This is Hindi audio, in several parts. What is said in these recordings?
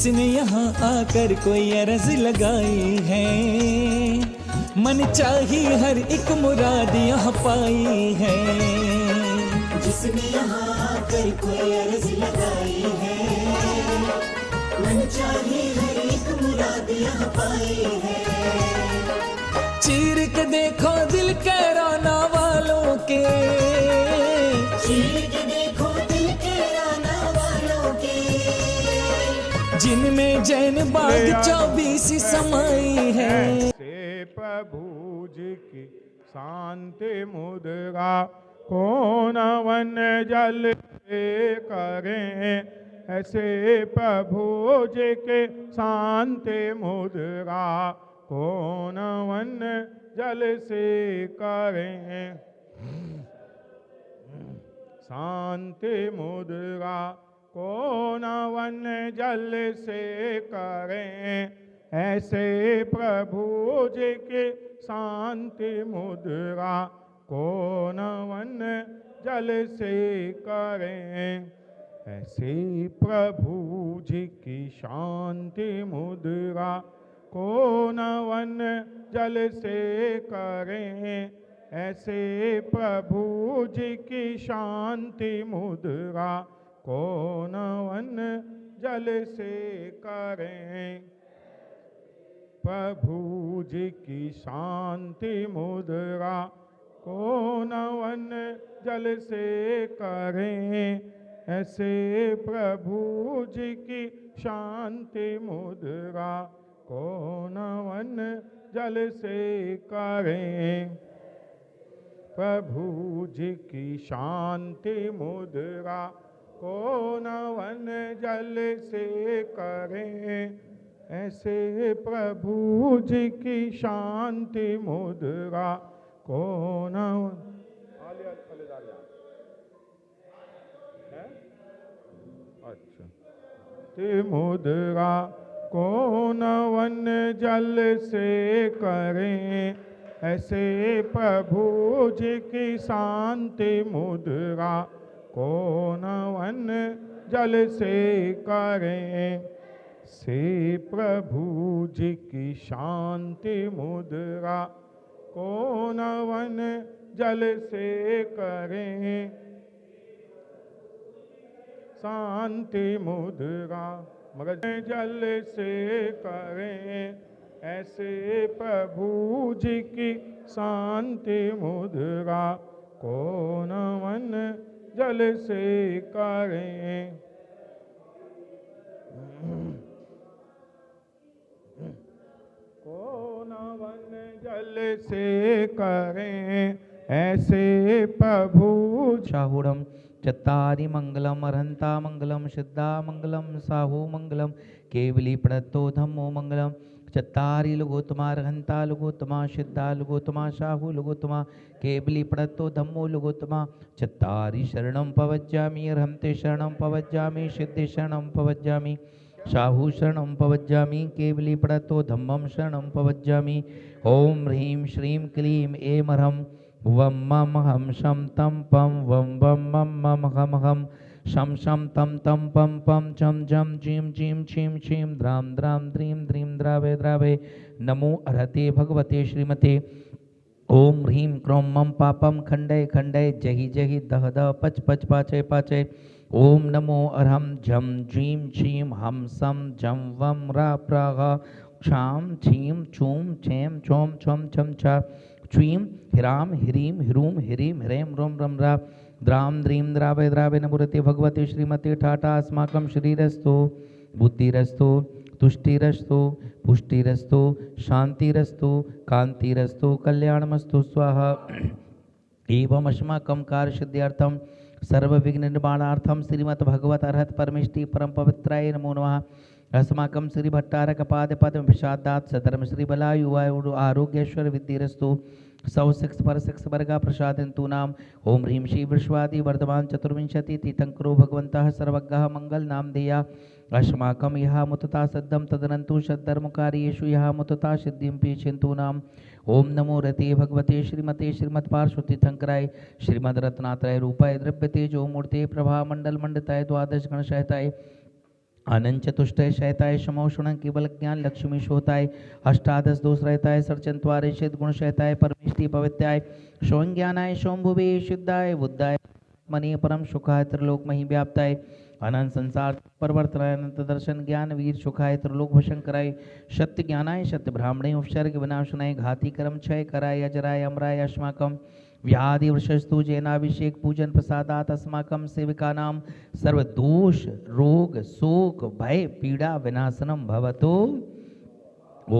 इसने यहाँ आकर कोई अर्ज लगाई है, मन चाही हर एक मुराद यहाँ पाई है। जिसने यहाँ आकर कोई अर्ज लगाई है, मन चाही हर एक मुराद यहाँ पाई है। चीर के देखो दिल के रोना वालों के, चीर के देखो दिल के रोना वालों के, जिनमें जैन बाग 24 समाई है। से प्रभु जी की शांति मुद्रा कौन वन जल से करें, ऐसे प्रभु जी के शांति मुद्रा कौन वन जल से करें। शांति मुद्रा कौन वन जल से करें, ऐसे प्रभु जी की शांति मुद्रा कौन वन जल से करें। ऐसे प्रभु जी की शांति मुद्रा कौन वन जल से करें, ऐसे प्रभु जी की शांति मुद्रा कौन वन जल से करें। प्रभु जी की शांति मुद्रा कौन वन जल से करें, ऐसे प्रभु जी की शांति मुद्रा कौन वन जल से करें। प्रभु जी की शांति मुद्रा कौन वन जल से करें, ऐसे प्रभु जी की शांति मुद्रा कौन अच्छा मुद्रा कौन वन जल से करें, ऐसे प्रभु जी की शांति मुद्रा कौन वन जल से करें। से प्रभु जी की शांति मुद्रा कौन वन जल से करें। शांति मुद्रा मगज जल से करें, ऐसे प्रभु जी की शांति मुद्रा कौन वन जल से करें। कौन वन जल से करें, ऐसे प्रभु शाहुरम चत्तारि मंगलम अर्हंता मंगलम सिद्धा मंगलम साहु मंगलम केवली प्रणतो धम्मो मंगलम चत्तारि लघुत्तमा अर्हंता लघुत्तमा सिद्धा लघुत्तमा साहु लघुत्तमा केवली प्रणतो धम्मो लघुत्तमा चत्तारि शरणं पवज्जामि अर्हंते शरणं पवज्जामि सिद्धि शरणं पवज्जामि साहु शरणं पवज्जामि केवली प्रणतो धम्मं शरणं पवज्जामि। ओम ह्रीं श्रीं क्लीं ऐं ह्रं वम मम हम शम तम पम वम वम मम मम हम हम शम शम तम तम पम पम चम जम जीम जीम छीम छीम द्राम द्राम द्रीं द्रीं द्रावे द्रावे। नमो अर्हते भगवते श्रीमते। ओम ह्रीं क्रों मम पापम खंडय खंडय जहि जहि दह दह पच पच पाचय पाचय। ओम नमो अर्हं झम जीं छीं हम सम जम वम रा प्राग क्षाम छीम छूम छेम छोम छम छम छा छ्वीं ह्राम ह्रीं ह्रूं ह्रीं ह्रें रोम रम रा द्राम द्रीं द्रावे द्रावे नमुरते भगवते श्रीमते ठाटा अस्माकं शरीरस्थो बुद्धिरस्थो तुष्टिरस्तु पुष्टिरस्तु शांतिरस्तु कांतिरस्तु कल्याणमस्तु स्वाहा। एवं अस्माकं कार्यसिद्ध्यर्थं सर्वविघ्न निवारणार्थं श्रीमद् भगवत अर्हत परमेष्टि परम पवित्राय नमो नमः। अस्माकं श्री भट्टारक पाद पद्म प्रसादात् सधर्म श्री बलायु आरोग्येश्वर विद्धिरस्तु सौ सिक्स पर सिक्स वर्गा प्रसादंतु नाम। ओम ह्रीं श्री विश्वादि वर्धमान चतुर्विंशति तीर्थंकरो भगवन्तः सर्वज्ञः मंगल नाम धेया अस्माकं यः मुतता सद्धं तदनन्तु सद्धर्मकार्येषु यः मुतता सिद्धिं पीछन्तु नाम। ओम नमो रते भगवते श्रीमते श्रीमत्पार्श्वतीर्थंकराय श्रीमद्रत्नात्रय रूपाय द्रव्य तेजो मूर्ते प्रभा मंडल मंडताय द्वादश गण सहिताय आनंद चतुष्टय शयताय समोषण केवल ज्ञान लक्ष्मी शोताय अष्टादश दोष रहताय सरचंत्वारे षद गुण शयताय परमेष्टि पवित्याय सोम ज्ञानाय सोमभुवे शुद्धाय बुद्धाय मनी परम सुखाय त्रिलोक मही व्याप्ताय अनंत संसार परवर्तनाय अनंत दर्शन ज्ञान वीर सुखाय त्रिलोक भशंकराय सत्य ज्ञानाय सत्य ब्राह्मणे उपसर्ग विनाशनाय घाती कर्म क्षय कराय अजराय अमराय अस्माकं व्याधि वृषस्तु जैनाभिषेक पूजन प्रसादात अस्माकं सेविकानां सर्वदोष रोग शोक भय पीड़ा विनाशनम भवतु।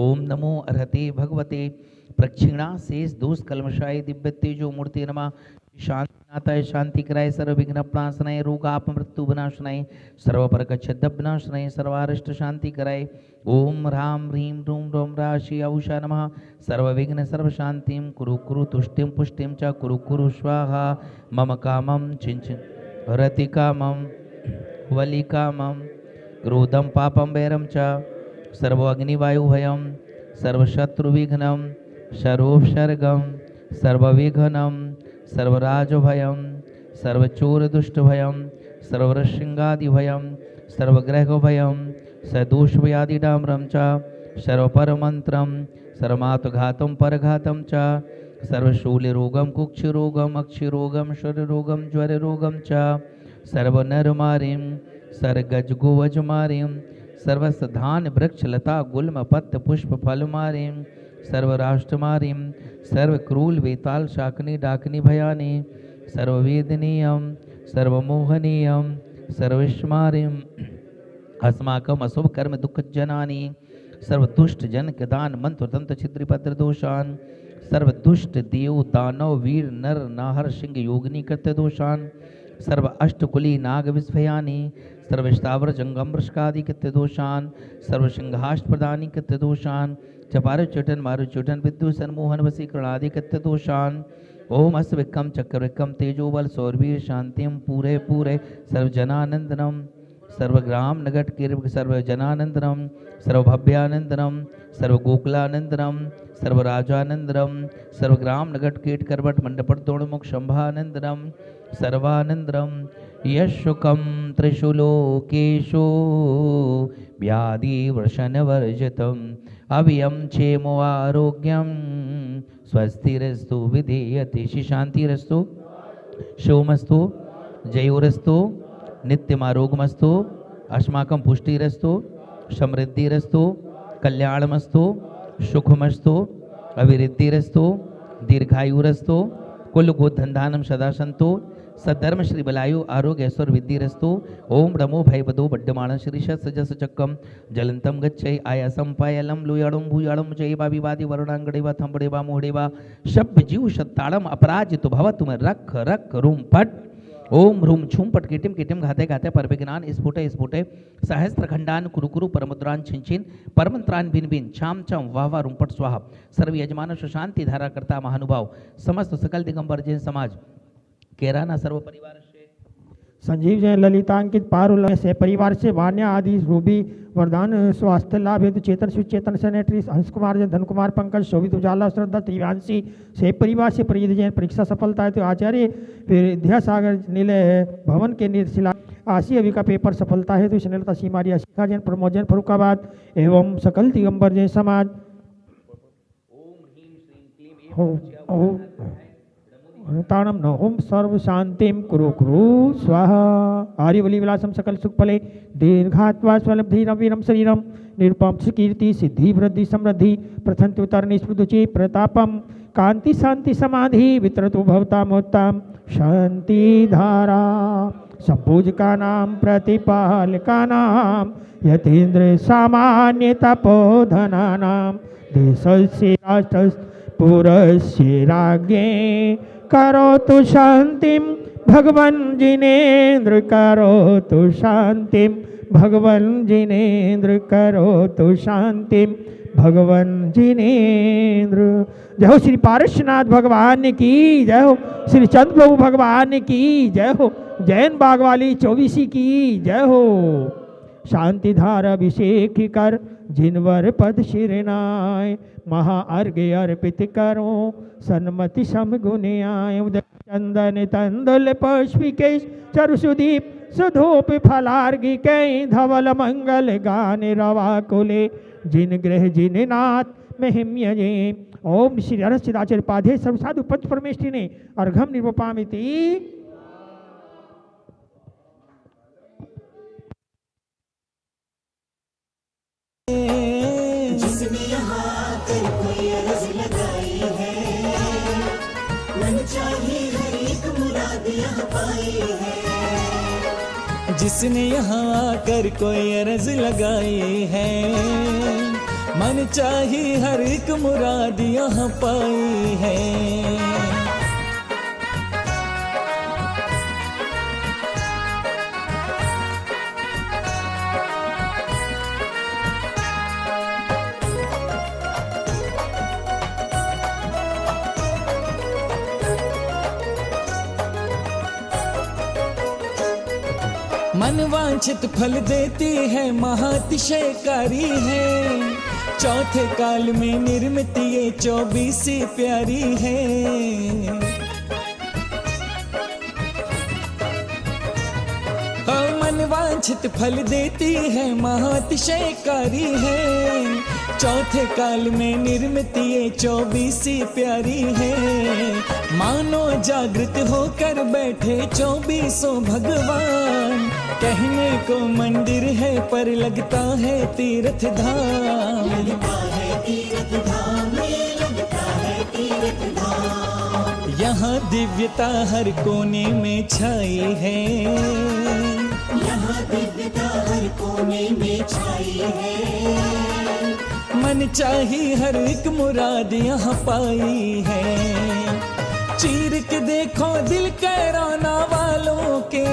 ओम नमो अर्हते भगवते प्रक्षिणा शेष दोष कलमशाय दिव्य तेजो मूर्ति नमः शांतिनाथाय शांति कराय सर्व विघ्न प्रणाशनाय रोगाप मृत्यु विनाशनाय सर्व परक छद्म विनाशनाय सर्वारिष्ट शांति कराय ओम ह्रां ह्रीं रूं रोम राशि औषा नमः सर्व विघ्न सर्व शांतिं कुरु कुरु तुष्टिं पुष्टिं च कुरु कुरु स्वाहा मम कामं चिंचन रति कामं वलि कामं क्रोधं पापं वैरं च सर्व अग्निवायुभयं सर्वशत्रुविघ्नं सर्वोपसर्गं सर्वविघ्नं सर्वराजभयं सर्वचोरदुष्टभयं सर्वरशृंगादिभयं सर्वग्रहभयं सदोषव्याधिडाम्रं च सर्वपरमन्त्रं सर्वमातुघातं परघातं च सर्वशूलरोगं कुक्षरोगम् अक्षरोगं शररोगं ज्वररोगं च सर्वनरमारिं सर्गजगोवजमारिं सर्वसधान वृक्षलता गुल्म पत्र पुष्प फलमारिं सर्वराष्ट्रमारिं सर्वक्रूल वेताल शाकनी डाकनी भयानी सर्ववेदनीयं सर्वमोहनीयं सर्वेश्मारिं अस्माकम् अशुभ कर्म दुःखजनानि सर्वदुष्ट जन कदान मंत्र तंत्र छिद्रपत्र दोषान सर्वदुष्ट देव दानव वीर नर नाहर सिंह योगिनी कृत्य दोषान सर्व अष्टकुली नाग विस्फयानी सर्वस्तावर जंगम वृषकादि कृत्य दोषान सर्व सिंहाष्ट प्रदानी कृत्य दोषान चपारु चुटन मारु चुटन विद्यु सन्मोहन वसीकरणादि कृत्य दोषान ओम अस्विकम चक्रविकम तेजोबल सौरवीर शांतिम पूरे पूरे सर्वजनानंदनम सर्वग्राम नगट कीर्भ सर्वजनानंदनम सर्वभव्यानंदनम सर्वगोकुलानंदनम सर्वराजानंदनम सर्वग्राम नगट कीट करवट मंडपट दोणमुख शंभानंदनम सर्वानंदनम यशुकम त्रिषु लोकेषु व्याधि वर्षनवर्जितम अव्ययम क्षेमो आरोग्यम स्वस्तिरस्तु विधेयते शांतिरस्तु शोमस्तु जयोरस्तु नित्यमारोगमस्तु अस्माकं पुष्टिरस्तु समृद्धिरस्तु कल्याणमस्तु सुखमस्तु अभिवृद्धिरस्तु दीर्घायुरस्तु कुल गोधंधानम सदा सन्तु सद्धर्म श्री बलायु आरोग्य ऐश्वर विद्धिरस्तु ओम नमो भयवदो बड्डमाण श्री सजस चक्कम जलंतम गच्छै आयासम पायलम लुयाड़म भूयाड़म जयवा विवादि वरुणांगड़ेवा थंबड़ेवा मोहड़ेवा शब्द जीव शताड़म अपराजित भवतुम रख रख रूम पट ओम रूम छूम पट कीटिम कीटिम घाते घाते परविज्ञान स्फुटे स्फुटे सहस्त्र खंडान कुरु कुरु परमुद्रान छिंचिन परमंत्रान भिन भिन छाम छम वाह वाह रूमपट स्वाहा सर्व यजमान शांति धारा करता महानुभाव समस्त सकल दिगंबर जैन समाज केराना सर्व परिवार से संजीव जैन ललितांकित पारुल से परिवार से वान्या आदि रूबी वरदान स्वास्थ्य लाभ हेतु चेतन सुचेतन सेनेटरी हंस कुमार जैन धन कुमार पंकज शोभित उजाला श्रद्धा त्रिवांशी से परिवार से प्रिय जैन परीक्षा सफलता है तो आचार्य विद्यासागर निलय भवन के निर्शिला आशी अभी का पेपर सफलता है तो स्नेलता सीमारिया शिखा जैन प्रमोद जैन फरुखाबाद एवं सकल दिगंबर जैन समाज ताणम न ओम सर्व शांतिम कुरु कुरु स्वाहा आर्यवली विलासम सकल सुख फले दीर्घात्वा स्वलब्धि नवीनम शरीरम निरुपम कीर्ति सिद्धि वृद्धि समृद्धि प्रथंतु तरनि स्मृदुचि प्रतापम कांति शांति समाधि वितरतु भवतामोत्तम शांति धारा संपूजका नाम प्रतिपालका नाम यतीन्द्र सामान्य तपोधना नाम देशस्य राष्ट्र पुरस्य राज्ञे करोतु शांतिम भगवन जिनेन्द्र करोतु शांतिम भगवन जिनेन्द्र करोतु शांतिम भगवन जिनेन्द्र। जय हो श्री पारसनाथ भगवान की जय हो, श्री चंद्र प्रभु भगवान की जय हो, जैन बाग वाली 24 की जय हो। शांति धारा अभिषेक कर जिनवर पद शिरनाय महाअर्घ्य अर्पित करो सन्मति सम गुण आय। चंदन तंदुल पुष्पिकेश चरुसुदीप सुधूप फलार्गी कई धवल मंगल गान रवा कुले जिन ग्रह जिन नाथ महिम्य जे। ओम श्री अरसिदाचार्य पाधे सर्व साधु पंच परमेष्टि ने अर्घम निवपामिति। जिसने यहाँ कर कोई अर्ज लगाई है, मन चाही हर एक मुराद यहाँ पाई है। जिसने यहाँ आकर कोई अर्ज लगाई है, मन चाही हर एक मुराद यहाँ पाई है। मन वांछित फल देती है, महातिशयकारी है। चौथे काल में निर्मित ये 24 प्यारी है। मन वांछित फल देती है, महातिशयकारी है। चौथे काल में निर्मित ये 24 प्यारी है। मानो जागृत होकर बैठे 24 भगवान। कहने को मंदिर है पर लगता है तीर्थ धाम। लगता है तीर्थ धाम, ये लगता है तीर्थ धाम। यहाँ दिव्यता हर कोने में छाई है। यहाँ दिव्यता हर कोने में छाई है। मन चाही हर एक मुराद यहाँ पाई है। चीर के देखो दिल कैराना वालों के,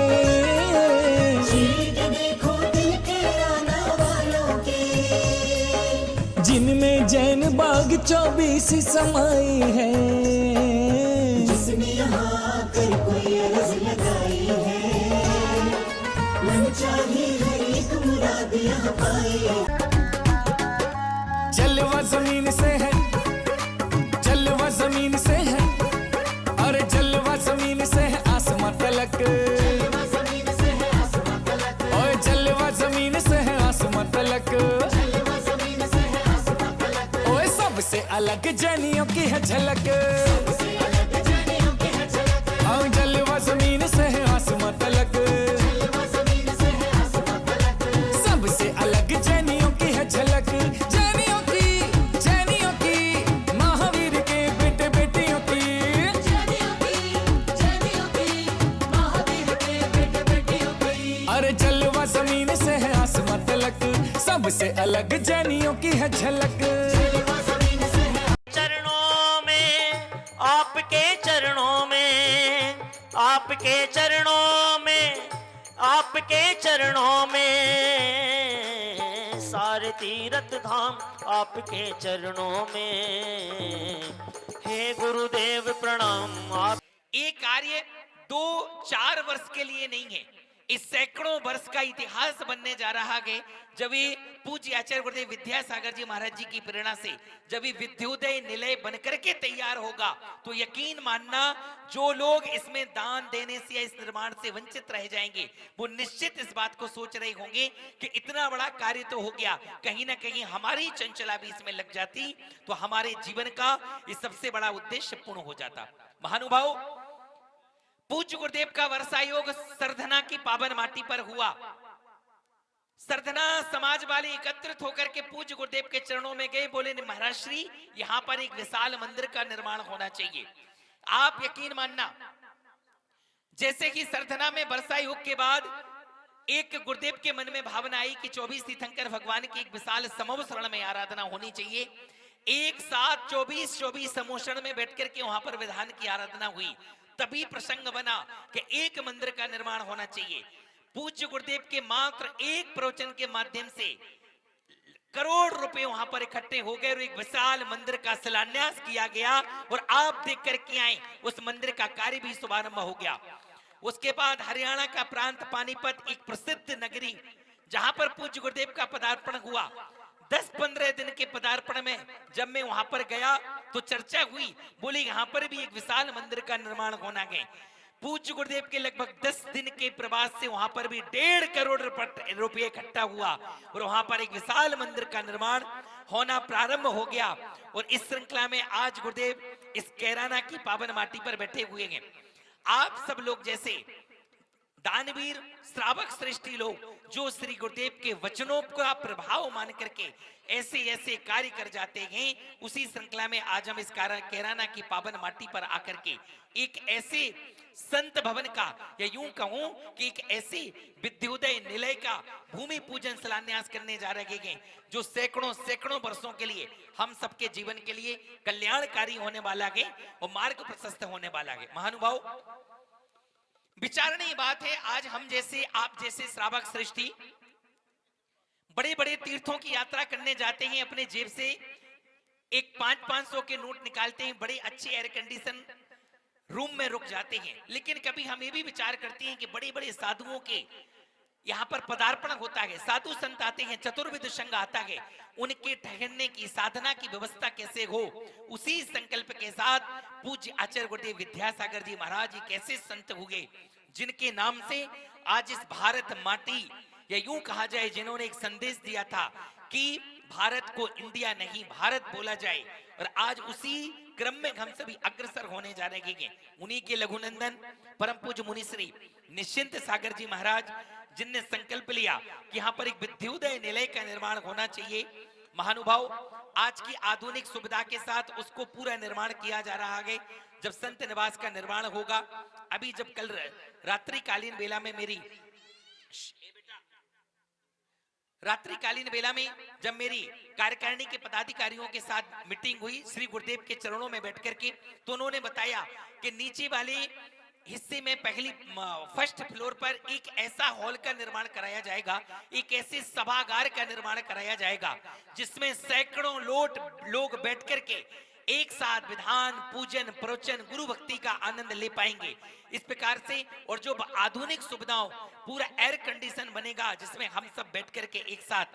चीर के देखो दिल कैराना वालों के। जिनमें जैन बाग 24 समाई है। जिसने यहाँ कर कोई अर्ज लगाई है, मन चाही हर एक मुराद यहाँ पाई है। जलवा जमीन से है, जलवा जमीन से है, अरे जलवा जमीन से है आसमां तलक। ओए जलवा जमीन से है आसमां तलक। ओए सबसे अलग जैनियों की है झलक। और जलवा जमीन से है आसमां तलक। सबसे अलग जैनियों की है झलक। जैनियों की महावीर के बेटे बेटियों की। अरे जलवा जमीन से है आसमां तलक। सबसे अलग जैनियों की है झलक। चरणों में, आपके चरणों में, आपके चरणों में, आपके चरणों में सारे तीर्थ धाम आपके चरणों में। हे गुरुदेव प्रणाम। आप ये कार्य 2-4 वर्ष के लिए नहीं है, इस सैकड़ों वर्ष का इतिहास बनने जा रहा है। जब ये पूज्य आचार्य गुरुदेव विद्यासागर जी महाराज जी की प्रेरणा से जब ये विद्योदय निलय बनकर के तैयार होगा, तो यकीन मानना जो लोग इसमें दान देने से या इस निर्माण से वंचित रह जाएंगे, वो निश्चित इस बात को सोच रहे होंगे कि इतना बड़ा कार्य तो हो गया, कहीं ना कहीं हमारी चंचला भी इसमें लग जाती तो हमारे जीवन का ये सबसे बड़ा उद्देश्य पूर्ण हो जाता। महानुभाव, पूज्य गुरुदेव का वर्षा योग सरधना की पावन माटी पर हुआ। सरधना समाज वाले एकत्रित होकर के पूज्य गुरुदेव के चरणों में गए, बोले महाराज श्री यहाँ पर एक विशाल मंदिर का निर्माण होना चाहिए। आप यकीन मानना, जैसे कि सरधना में वर्षा योग के बाद एक गुरुदेव के मन में भावना आई कि 24 तीर्थंकर भगवान की एक विशाल समूह शरण में आराधना होनी चाहिए। एक साथ 24 समूह में बैठ करके वहां पर विधान की आराधना हुई। तभी प्रसंग बना कि एक मंदिर का निर्माण होना चाहिए। पूज्य गुरुदेव के मात्र एक प्रवचन के माध्यम से करोड़ रुपए वहां पर इकट्ठे हो गए और एक विशाल मंदिर का शिलान्यास किया गया और आप देख करके आए उस मंदिर का कार्य भी शुभारंभ हो गया। उसके बाद हरियाणा का प्रांत पानीपत, एक प्रसिद्ध नगरी जहां पर पूज्य गुरुदेव का पदार्पण हुआ। 10-15 दिन के पदार्पण में जब मैं वहां पर गया तो चर्चा हुई, बोली यहाँ पर भी एक विशाल मंदिर का निर्माण होना है। पूज्य गुरुदेव के लगभग 10 दिन के प्रवास से वहां पर भी 1.5 करोड़ रुपए इकट्ठा हुआ और वहां पर एक विशाल मंदिर का निर्माण होना प्रारंभ हो गया। और इस श्रृंखला में आज गुरुदेव इस कैराना की पावन माटी पर बैठे हुए हैं। आप सब लोग जैसे दानवीर श्रावक श्रेष्ठी लोग जो श्री गुरुदेव के वचनों का प्रभाव मान करके ऐसे ऐसे कार्य कर जाते हैं, उसी श्रृंखला में आज हम इस कैराना की पावन माटी पर आकर के एक ऐसे संत भवन का, या यूं कहूं कि एक ऐसे विद्योदय निलय का भूमि पूजन शिलान्यास करने जा रहे हैं जो सैकड़ों सैकड़ों वर्षों के लिए हम सबके जीवन के लिए कल्याणकारी होने वाला है और मार्ग प्रशस्त होने वाला है। महानुभाव, विचारणीय बात है, आज हम जैसे आप जैसे श्रावक सृष्टि बड़े बड़े तीर्थों की यात्रा करने जाते हैं, अपने जेब से एक 500-500 के नोट निकालते हैं, बड़े अच्छे एयर कंडीशन रूम में रुक जाते हैं। लेकिन कभी हम ये भी विचार करते हैं कि बड़े बड़े साधुओं के यहाँ पर पदार्पण होता है, साधु संत आते हैं, चतुर्विध संघ आता है, उनके ठहरने की साधना की व्यवस्था कैसे हो, उसी संकल्प के साथ पूज्य आचार्य गुरुदेव विद्यासागर जी महाराज जी कैसे संत हुए जिनके नाम से आज इस भारत माटी, या यूं कहा जाए जिन्होंने एक संदेश दिया था कि भारत को इंडिया नहीं भारत बोला जाए, और आज उसी क्रम में हम सभी अग्रसर होने जा रहे हैं। उन्हीं के लघुनंदन परम पूज्य मुनिश्री निश्चिंत सागर जी महाराज जिनने संकल्प लिया कि यहाँ पर एक विद्योदय निलय का निर्माण होना चाहिए। महानुभाव, आज की आधुनिक सुविधा के साथ उसको पूरा निर्माण किया जा रहा है। जब संत निवास का निर्माण होगा, अभी जब कल रात्रिकालीन बेला में मेरी रात्रिकालीन बेला में जब मेरी कार्यकारिणी के पदाधिकारियों के साथ मीटिंग हुई श्री गुरुदेव के चरणों में बैठ करके, तो उन्होंने बताया कि नीचे वाले हिस्से में पहली फर्स्ट फ्लोर पर एक ऐसा हॉल का निर्माण कराया जाएगा, एक ऐसे सभागार का निर्माण कराया जाएगा जिसमें सैकड़ों लोग बैठ करके एक साथ विधान पूजन प्रवचन गुरु भक्ति का आनंद ले पाएंगे। इस प्रकार से, और जो आधुनिक सुविधाओं पूरा एयर कंडीशन बनेगा जिसमें हम सब बैठ करके एक साथ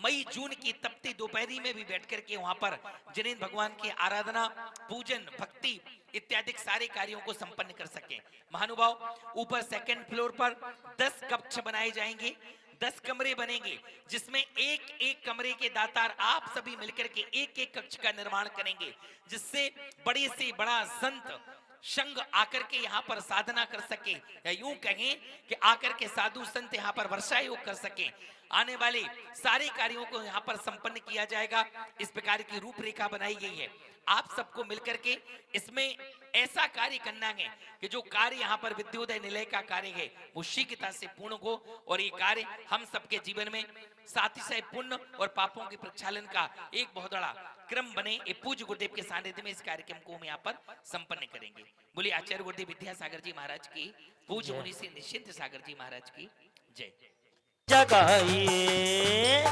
मई जून की तपती दोपहरी में भी बैठ करके वहां पर जिनेंद्र भगवान की आराधना पूजन भक्ति इत्यादि सारे कार्यों को संपन्न कर सके। महानुभाव, ऊपर सेकंड फ्लोर पर 10 कक्ष बनाए जाएंगे, 10 कमरे बनेंगे जिसमें एक एक कमरे के दातार आप सभी मिलकर के एक एक कक्ष का निर्माण करेंगे, जिससे बड़े से बड़ा संत संघ आकर के यहाँ पर साधना कर सके, या यूं कहें कि आकर के साधु संत यहाँ पर वर्षा योग कर सके। आने वाले सारे कार्यों को यहाँ पर संपन्न किया जाएगा। इस प्रकार की रूपरेखा बनाई गई है। आप सबको मिलकर के इसमें ऐसा कार्य करना है कि जो कार्य यहाँ पर विद्योदय निलय का कार्य है वो शीघ्रता से पूर्ण हो, और ये कार्य हम सबके जीवन में सातिशय पुण्य और पापों के प्रक्षालन का एक बहुत बड़ा क्रम बने। ये पूज्य गुरुदेव के सानिध्य में इस कार्यक्रम को हम यहाँ पर संपन्न करेंगे। बोलिए आचार्य गुरुदेव विद्यासागर जी महाराज की, पूज्य मुनि श्री निश्चिंत सागर जी महाराज की जय। जगाइए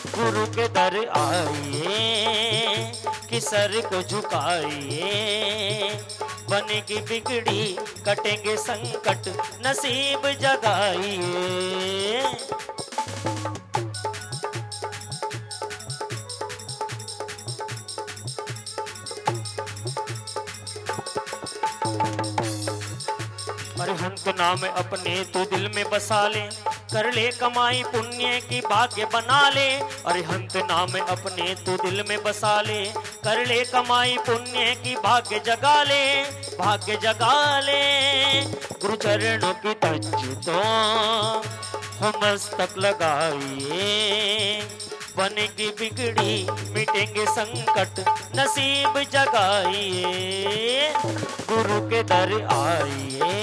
गुरु के दर आइए, कि सर को झुकाइए, बनेगी बिगड़ी कटेंगे संकट नसीब जगाइए। अरिहंत नाम अपने तो दिल में बसा ले, कर ले कमाई पुण्य की भाग्य बना ले। अरिहंत नाम अपने तो दिल में बसा ले, कर ले कमाई पुण्य की भाग्य जगा ले, भाग्य जगा ले। गुरु चरणों की तज तो हम मस्तक लगाइए, बनेगी बिगड़ी मिटेंगे संकट नसीब जगाइए। गुरु के दर आइए,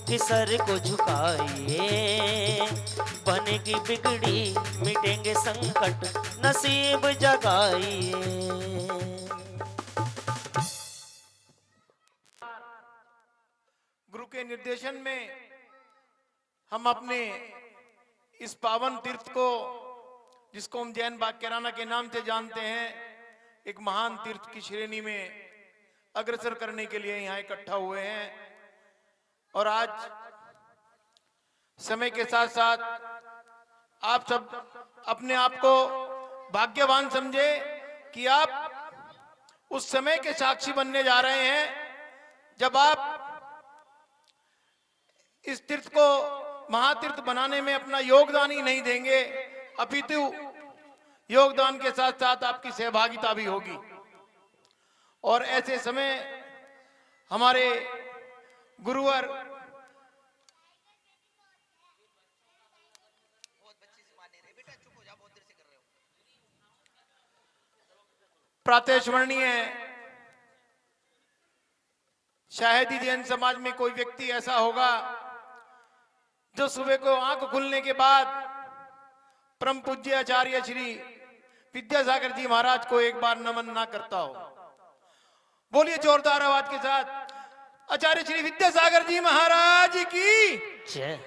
कि सर को झुकाइए, बनेगी बिगड़ी मिटेंगे संकट नसीब जगाइए। गुरु के निर्देशन में हम अपने इस पावन तीर्थ को, जिसको हम जैन बाग कैराना के नाम से जानते हैं, एक महान तीर्थ की श्रेणी में अग्रसर करने के लिए यहाँ इकट्ठा हुए हैं। और आज समय के साथ साथ आप सब अपने आप को भाग्यवान समझे कि आप उस समय के साक्षी बनने जा रहे हैं जब आप इस तीर्थ को महातीर्थ बनाने में अपना योगदान ही नहीं देंगे, अपितु योगदान के साथ साथ आपकी सहभागिता भी होगी। और ऐसे समय हमारे गुरुवर प्रातः स्मरणीय शायद ही जैन समाज में कोई व्यक्ति ऐसा होगा जो सुबह को आंख खुलने के बाद परम पूज्य आचार्य श्री विद्यासागर जी महाराज को एक बार नमन ना करता हो। बोलिए जोरदार आवाज के साथ आचार्य श्री विद्यासागर जी महाराज की जय।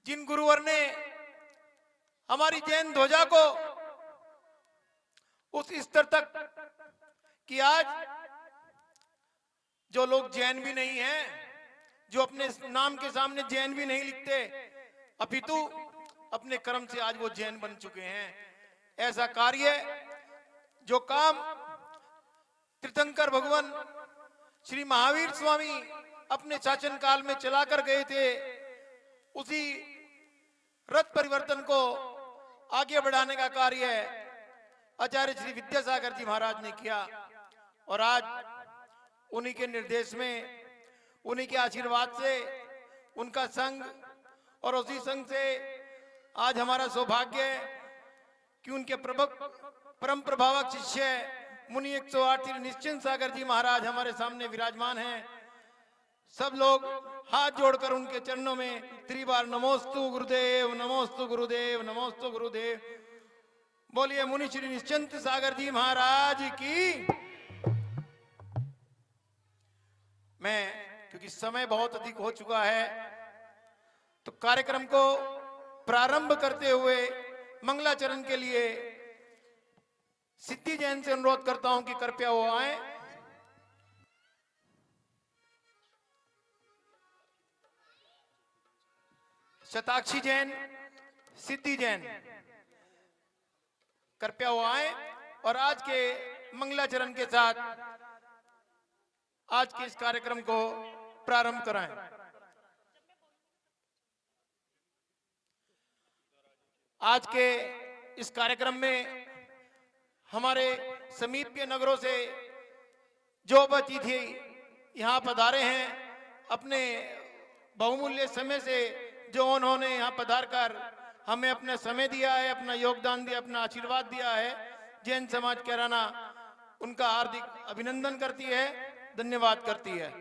जिन गुरुवर ने हमारी जैन ध्वजा को उस स्तर तक कि आज जो लोग जैन भी नहीं हैं, जो अपने नाम के सामने जैन भी नहीं लिखते, अपितु अपने कर्म से आज वो जैन बन चुके हैं। ऐसा कार्य जो काम तीर्थंकर भगवान श्री महावीर स्वामी अपने शासन काल में चलाकर गए थे, उसी रथ परिवर्तन को आगे बढ़ाने का कार्य आचार्य श्री विद्यासागर जी महाराज ने किया। और आज उन्हीं के निर्देश में, उन्हीं के आशीर्वाद से, उनका संग और उसी संग से आज हमारा सौभाग्य है कि उनके परम प्रभावक शिष्य मुनि 108 श्री निश्चिंत सागर जी महाराज हमारे सामने विराजमान हैं। सब लोग हाथ जोड़कर उनके चरणों में 3 बार नमोस्तु गुरुदेव, नमोस्तु गुरुदेव, नमोस्तु गुरुदेव। बोलिए मुनि श्री निश्चिंत सागर जी महाराज की। मैं क्योंकि समय बहुत अधिक हो चुका है तो कार्यक्रम को प्रारंभ करते हुए मंगलाचरण के लिए सिद्धि जैन से अनुरोध करता हूं कि कृपया वो आए। शताक्षी जैन, सिद्धि जैन, कृपया वो आए और आज के मंगलाचरण के साथ आज के इस कार्यक्रम को प्रारंभ कराएं। आज के इस कार्यक्रम में हमारे समीप के नगरों से जो अतिथि यहाँ पधारे हैं, अपने बहुमूल्य समय से जो उन्होंने यहाँ पधार कर हमें अपना समय दिया है, अपना योगदान दिया, अपना आशीर्वाद दिया है, जैन समाज कैराना उनका हार्दिक अभिनंदन करती है, धन्यवाद करती है।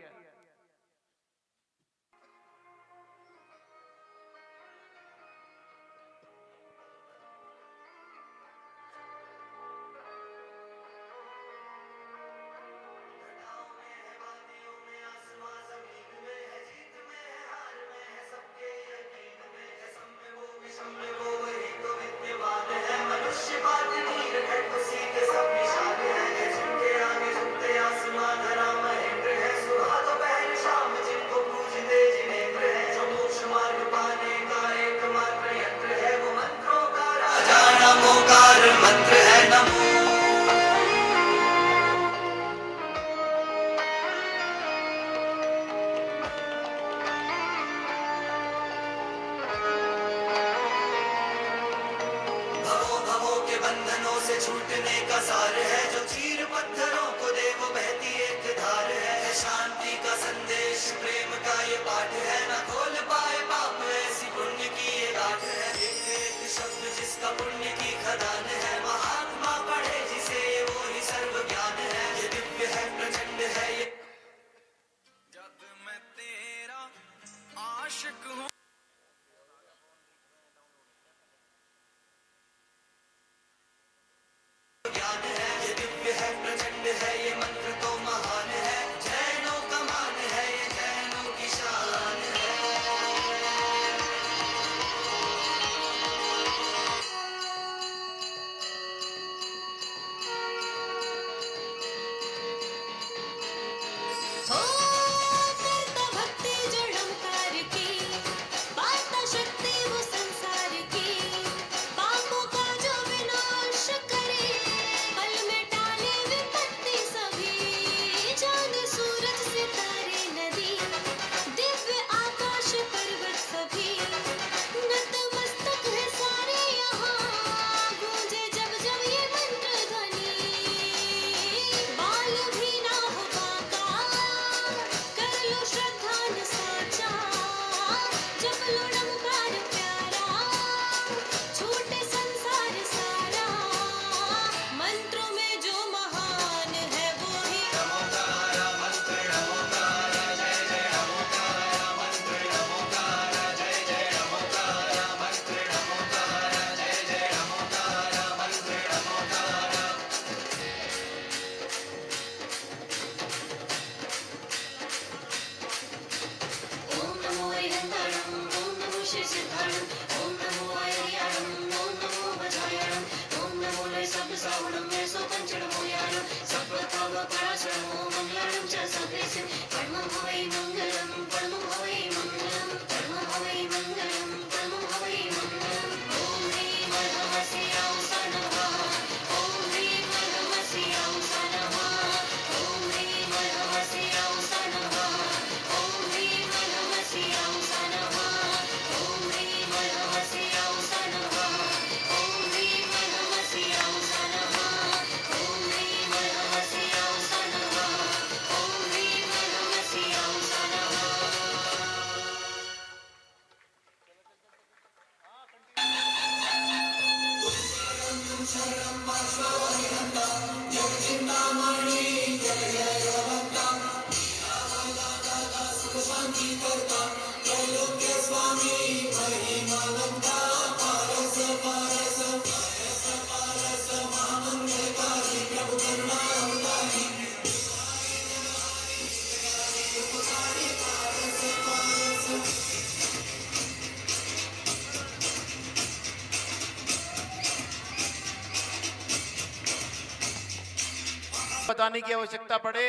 बताने की आवश्यकता पड़े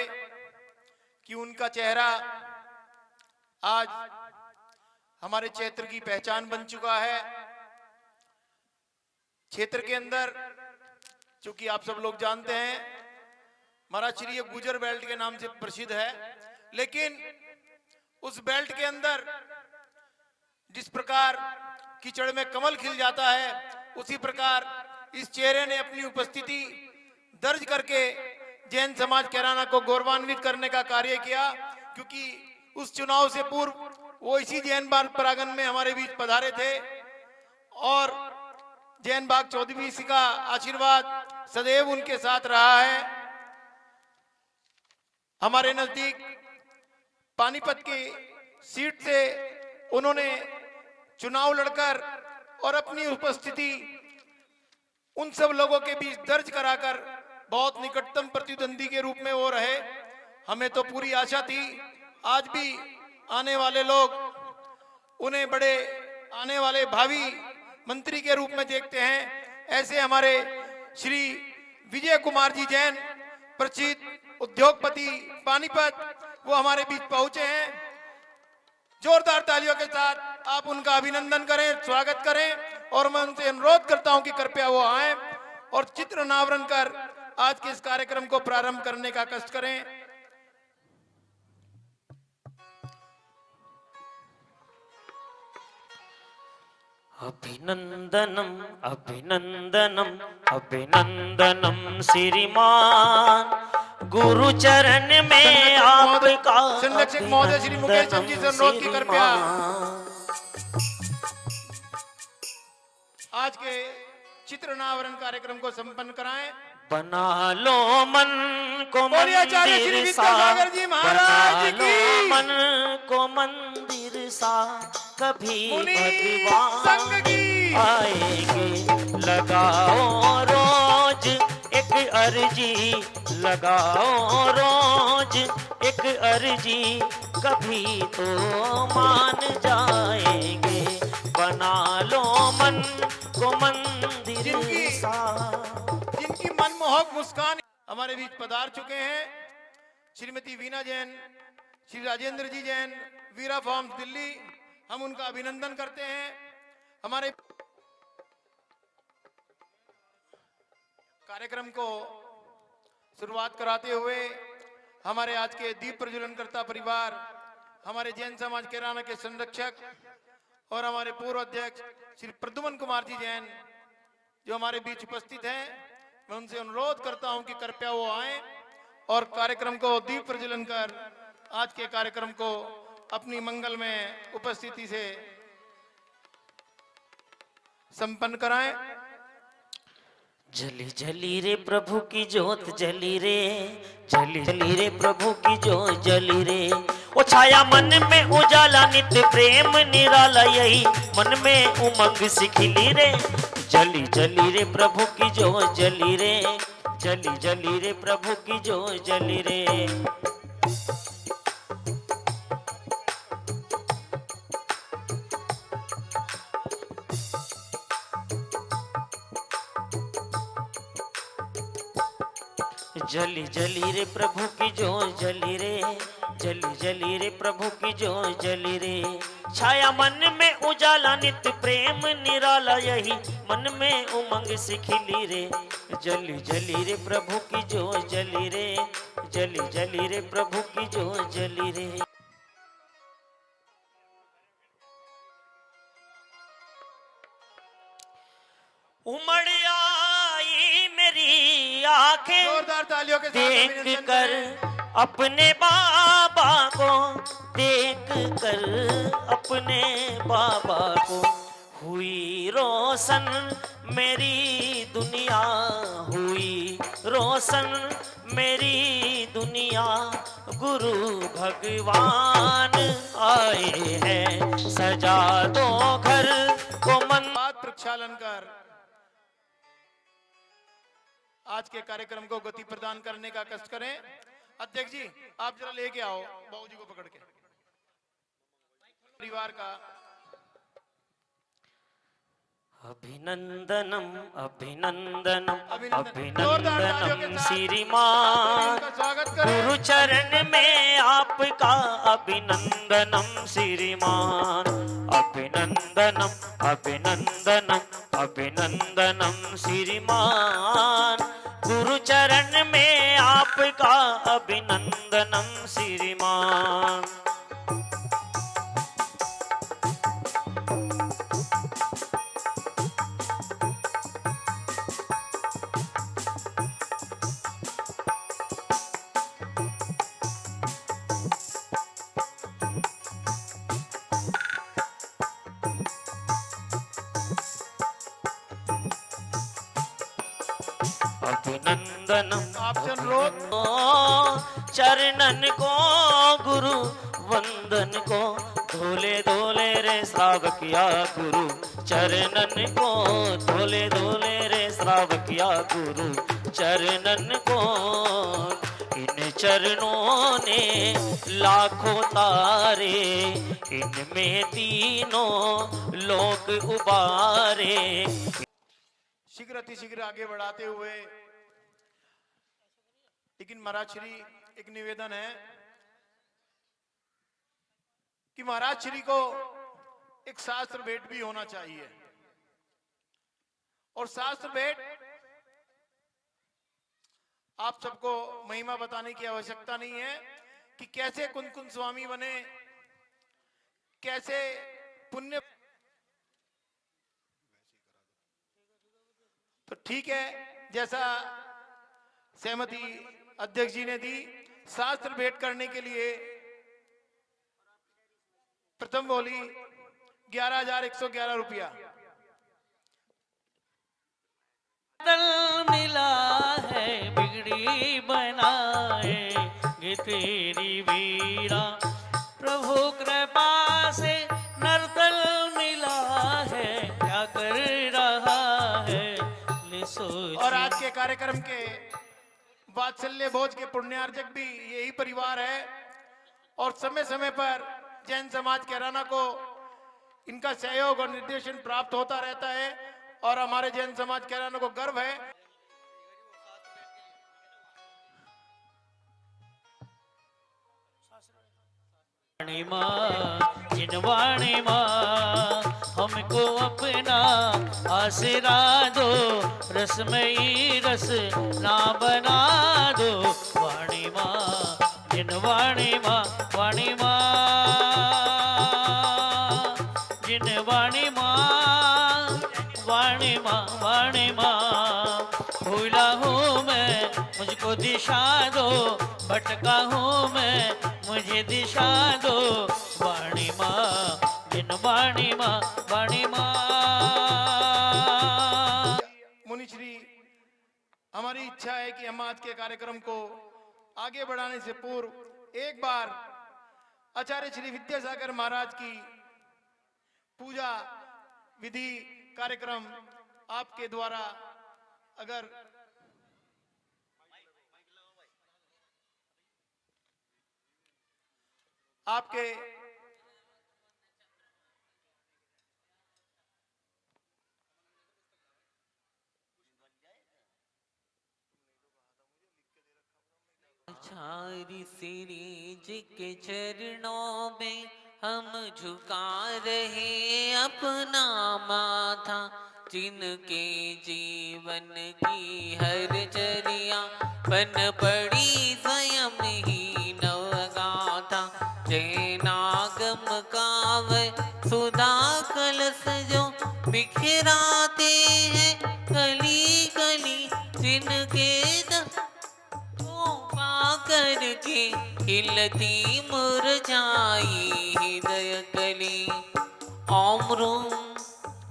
कि उनका चेहरा आज हमारे क्षेत्र की पहचान बन चुका है। क्षेत्र के अंदर चूंकि आप सब लोग जानते हैं महाराष्ट्रीय गुजर बेल्ट के नाम से प्रसिद्ध है, लेकिन उस बेल्ट के अंदर जिस प्रकार कीचड़ में कमल खिल जाता है, उसी प्रकार इस चेहरे ने अपनी उपस्थिति दर्ज करके जैन समाज कैराना को गौरवान्वित करने का कार्य किया, क्योंकि उस चुनाव से पूर्व वो इसी जैन बाग परागण में हमारे बीच पधारे थे और जैन बाग 14 का आशीर्वाद सदैव उनके साथ रहा है। हमारे नजदीक पानीपत की सीट से उन्होंने चुनाव लड़कर और अपनी उपस्थिति उन सब लोगों के बीच दर्ज कराकर बहुत निकटतम प्रतिद्वंदी के रूप में वो रहे। हमें तो पूरी आशा थी, आज भी आने वाले लोग उन्हें बड़े आने वाले भावी मंत्री के रूप में देखते हैं। ऐसे हमारे श्री विजय कुमार जी जैन, प्रसिद्ध उद्योगपति पानीपत, वो हमारे बीच पहुंचे हैं। जोरदार तालियों के साथ आप उनका अभिनंदन करें, स्वागत करें और मैं उनसे अनुरोध करता हूं कि कृपया वो आए और चित्र अनावरण कर आज के इस कार्यक्रम को प्रारंभ करने का कष्ट करें। अभिनंदनम अभिनंदनम अभिनंदनम श्रीमान, गुरु चरण में आपका संरक्षक महोदय श्री मुकेश चंद जी से अनुरोध की कृपया आज के चित्र अनावरण कार्यक्रम को संपन्न कराएं। बना लो मन को बोलिए आचार्य श्री मंदिर सा, विद्यासागर जी महाराज बना की। लो मन को मंदिर सा, कभी मुनि संग भगवान की। आएंगे। लगाओ रोज एक अर्जी, लगाओ रोज एक अर्जी, कभी तो मान जाएंगे। बना लो मन को मंदिर सा। जिनकी मनमोहक मुस्कान हमारे बीच पधार चुके हैं, श्रीमती वीना जैन, श्री राजेंद्र जी जैन, वीरा फार्म्स दिल्ली, हम उनका अभिनंदन करते हैं। हमारे कार्यक्रम को शुरुआत कराते हुए हमारे आज के दीप प्रज्वलनकर्ता परिवार, हमारे जैन समाज कैराना के संरक्षक और हमारे पूर्व अध्यक्ष श्री प्रद्युमन कुमार जी जैन जो हमारे बीच उपस्थित हैं, मैं उनसे अनुरोध करता हूं कि कृपया वो आए और कार्यक्रम को दीप प्रज्वलन कर आज के कार्यक्रम को अपनी मंगल में उपस्थिति से संपन्न कराएं। जली जली रे प्रभु की जोत जली रे, जली जली रे प्रभु की जोत जली रे। ओ छाया मन में उजाला नित्य प्रेम निराला, यही मन में उमंग सिखिली रे। जली जली रे प्रभु की जोत जली रे, जली जली रे प्रभु की जोत जली रे। जली जली रे प्रभु की जोत जली रे, जली जली रे प्रभु की जोत जली रे। छाया मन में उजाला नित्य प्रेम निराला, यही मन में उमंग सिखिली रे। जली जली रे प्रभु की जोत जली रे, जली जली रे प्रभु की जोत जली रे। उमड़ आई मेरी आंखें जोरदार तालियों के साथ देख अभिनंदन कर करें। अपने बाबा को, देख कर अपने बाबा को। हुई रोशन मेरी दुनिया, हुई रोशन मेरी दुनिया, गुरु भगवान आए हैं, सजा दो घर को मन। बात प्रक्षालन कर आज के कार्यक्रम को गति प्रदान करने का कष्ट करें। अध्यक्ष जी आप जरा लेके आओ बाबूजी को पकड़ के परिवार का। अभिनंदनम अभिनंदनम जोरदार तालियों के अभिनंदनम साथ श्रीमान, का स्वागत करें। गुरु चरण में आपका अभिनंदनम श्रीमान, अभिनंदनम अभिनंदनम अभिनंदनम श्रीमान, गुरु चरण में आपका अभिनंदनम श्रीमान। अभिनंदनम आप जन रोज चरणन को गुरु वंदन को, धोले धोले रे श्रावकिया गुरु चरणन को, धोले धोले रे श्रावकिया गुरु चरणन को। इन चरणों ने लाखों तारे, इनमें तीनों लोक उबारे। शीघ्र अतिशीघ्र आगे बढ़ाते हुए, लेकिन महाराज श्री एक निवेदन है कि महाराज श्री को एक शास्त्र भेंट भी होना चाहिए, और शास्त्र भेंट आप सबको महिमा बताने की आवश्यकता नहीं है कि कैसे कुंदकुंद स्वामी बने, कैसे पुण्य। तो ठीक है, जैसा सहमति अध्यक्ष जी ने दी, शास्त्र भेंट करने के लिए प्रथम बोली 11,111 रुपया। दल मिला है बिगड़ी बनाए तेरी वीरा, प्रभु कृपा से नर्तल मिला है, क्या कर रहा है और आज के कार्यक्रम के वात्सल्य भोज के पुण्यार्जक भी यही परिवार है, और समय समय पर जैन समाज कैराना को इनका सहयोग और निर्देशन प्राप्त होता रहता है, और हमारे जैन समाज कैराना को गर्व है। वाणी माँ हमको अपना आसरा दो, रसमयी रस ना बना दो। वाणी माँ जिनवाणी माँ, वाणी माँ जिनवाणी माँ, वाणी माँ वाणी माँ। भूला हूँ मैं मुझको दिशा दो, भटका हूँ मैं मुझे दिशा दो। वाणी माँ जिनवाणी माँ, वाणी माँ। मुनिश्री, हमारी इच्छा है कि हम आज के कार्यक्रम को आगे बढ़ाने से पूर्व एक बार आचार्य श्री विद्यासागर महाराज की पूजा विधि कार्यक्रम आपके द्वारा अगर आपके आचार्य श्री जी के चरणों में हम झुका रहे अपना माथा, जिनके जीवन की हर चर्या बन पड़ी स्वयं ही नवगाथा। जैनागम काव सुधा कलश जो बिखराते हैं कली कली, जिनके करके हिलती मुरझाई हृदय कली। ओम रूम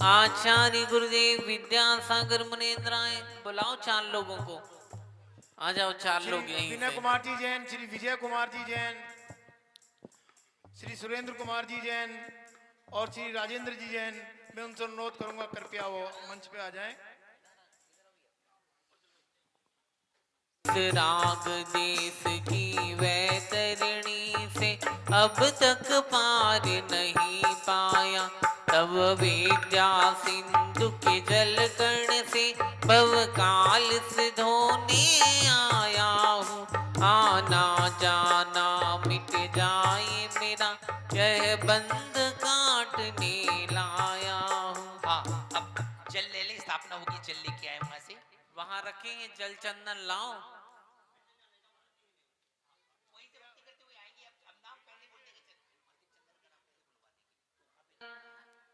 आचार्य गुरुदेव विद्यासागर मुनेन्द्राय। बुलाओ 4 लोगों को, आ जाओ 4 लोग यहीं विनय से। कुमार जी जैन, श्री विजय कुमार जी जैन, श्री सुरेंद्र कुमार जी जैन और श्री राजेंद्र जी जैन, मैं उनसे अनुरोध करूंगा कृपया वो मंच पे आ जाएं। राग देश की वैतरणी से अब तक पार नहीं पाया, तब विद्या सिंधु के जल कण से भव काल से धोने आया हूँ। आना जाना मिट जाए मेरा, यह बंद काटने लाया हूँ। हाँ, अब जल ले ले, स्थापना होगी, जल लेके आए वहां से। वहां रखेंगे जल चंदन लाओ।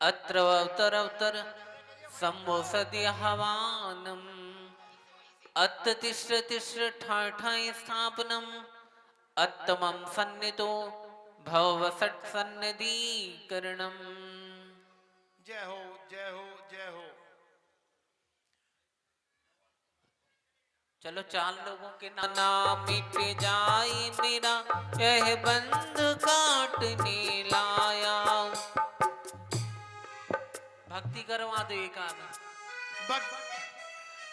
अत्र अवतर अवतर शंभो सद्य हवानम, अत्त तिस्र तिस्र ठाठाय स्थापनम, अत्तमं सन्नितो भवसट सन्निधीकरणम। जय हो जय हो जय हो। चलो 4 लोगों के नाम मिट जाए मेरा, यह बंद काटने लाया। भक्ति करवा दो एक आधा।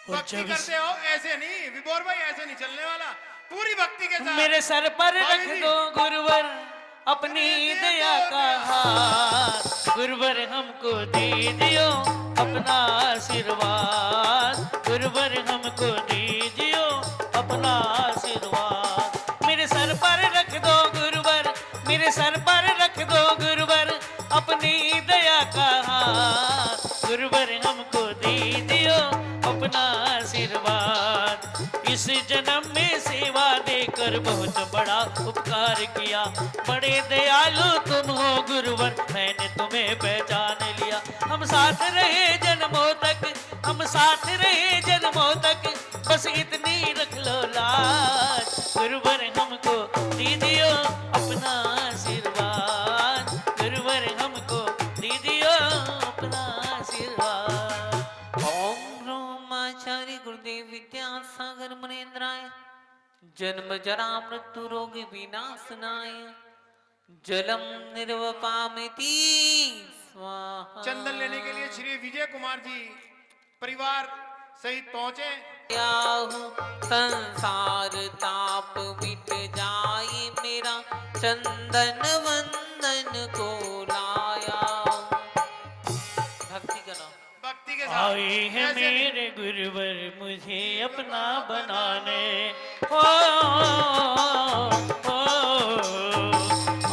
भक्ति करते हो ऐसे नहीं विभोर भाई, ऐसे नहीं चलने वाला, पूरी भक्ति के साथ। मेरे सर पर रख दो गुरुवर अपनी दया का हाथ, गुरुवर हमको दीजियो अपना आशीर्वाद, गुरुवर हमको दीजियो अपना आशीर्वाद। मेरे सर पर रख दो गुरुवर, मेरे सर पर रख दो गुरुवर अपनी दया का हाथ, गुरुवर हमको दीजियो अपना आशीर्वाद। इस जन्म में सेवा देकर बहुत बड़ा उपकार किया, बड़े दयालु तुम हो गुरुवर, मैंने तुम्हें पहचान लिया। हम साथ रहे जन्मों तक, हम साथ रहे जन्मों तक, बस इतनी रख लो लाज, गुरुवर हमको दीजियो अपना आशीर्वाद, गुरुवर हमको दीजियो अपना आशीर्वाद। ओम ह्रूम आचार्य गुरुदेव विद्यासागर मुनेन्द्राय, जन्म जरा मृत्यु रोग विनाशनाय, जलम निर्वपामिति स्वाहा। चंदन लेने के लिए श्री विजय कुमार जी परिवार सहित पहुंचे। संसार ताप मिट जाए मेरा, चंदन वंदन को लाया। भक्ति करो, भक्ति के साथ। आए हैं मेरे गुरुवर मुझे अपना बनाने, ओ, ओ,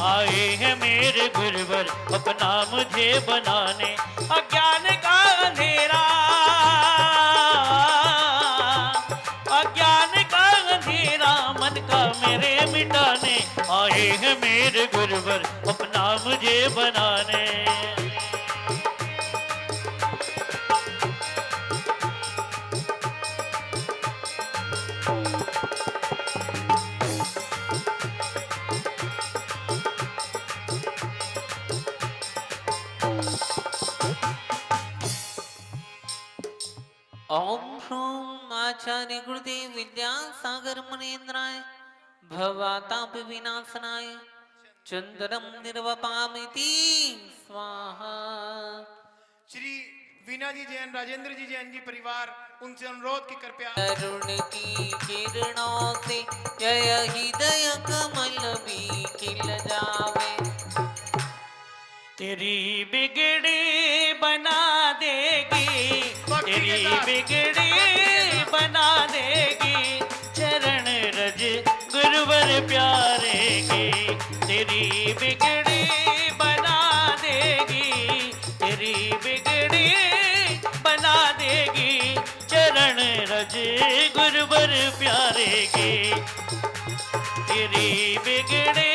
आए हैं मेरे गुरुवर अपना मुझे बनाने, अज्ञान का अंधेरा, अज्ञान का अंधेरा मन का मेरे मिटाने, आए हैं मेरे गुरुवर अपना मुझे बनाने। ओम ह्रूम आचार्य गुरुदेव विद्यासागर मुनेन्द्राय, भवताप विनाशनाय, चंदनम निर्वपामिति स्वाहा। श्री वीना जी जैन, राजेंद्र जी जैन जी परिवार, उनसे अनुरोध की कृपया अरुण की किरणों से जय हृदय कमल भी खिल जावे। तेरी बिगड़ी बना देगी, तेरी बिगड़ी बना देगी, चरण रज गुरुवर प्यारे की, तेरी बिगड़ी बना देगी, तेरी बिगड़ी बना देगी, चरण रज गुरुवर प्यारे की, तेरी बिगड़ी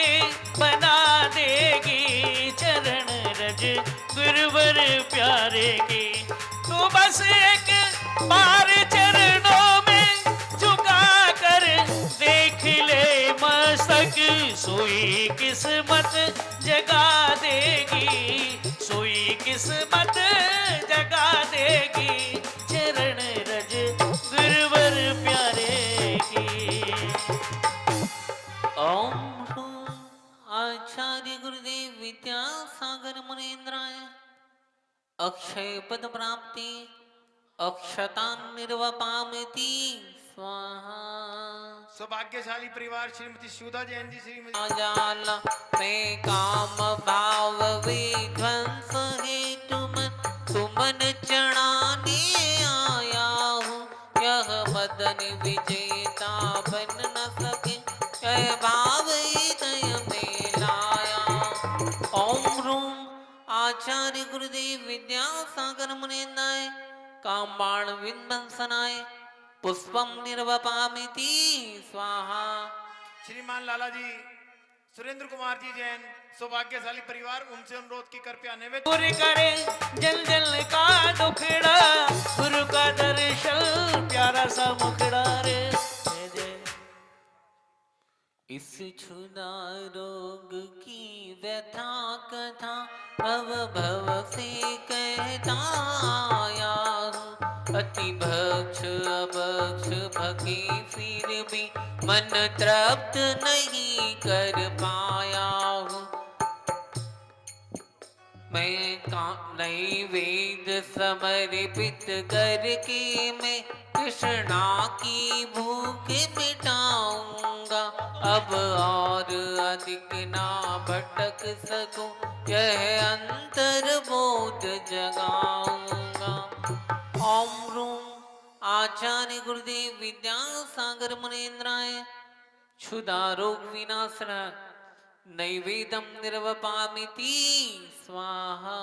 बना देगी, चरण रज गुरुवर प्यारे की। तू बस एक बार चरणों में झुका कर देख ले मस्तक, सोई किस्मत जगा देगी, सोई किस्मत जगा अक्षय पद प्राप्ति अक्षतान निर्वपामिति स्वाहा। सौभाग्यशाली परिवार श्रीमती सुधा जैन जी, श्रीमती जाला मैं काम भाव विध्वंस हेतु तुमन चढ़ाने आया हूँ। यह मदन विजेता बन न सके, यह भाव हृदय में लाया। ओम रूम आचार्य गुरुदेव विद्यासागर मुनेन्द्राय कामबाण विध्वंसनाय पुष्पम निर्वपामिति स्वाहा। श्रीमान लाला जी सुरेंद्र कुमार जी जैन, सौभाग्यशाली परिवार, उनसे अनुरोध की कृपया निवेदन गुरु करे जल जल का दुखड़ा, गुरु का दर्शन प्यारा सा मुखड़ा रे। जय जय। इस क्षुधा रोग की व्यथा कथा भव भव से कहता आया हूँ। अति भक्ष अभक्ष भगे फिर भी मन तृप्त नहीं कर पाया हूँ। मैं नैवेद्य समर्पित करके मैं कृष्णा की भूख मिटाऊंगा। अब और अधिक ना भटक सकूं, यह अंतर बोध जगाऊंगा। ओम रूम आचार्य गुरुदेव विद्यासागर मुनेन्द्राय क्षुधा रोग विनाशन नैवेदम निर्वपामिति स्वाहा।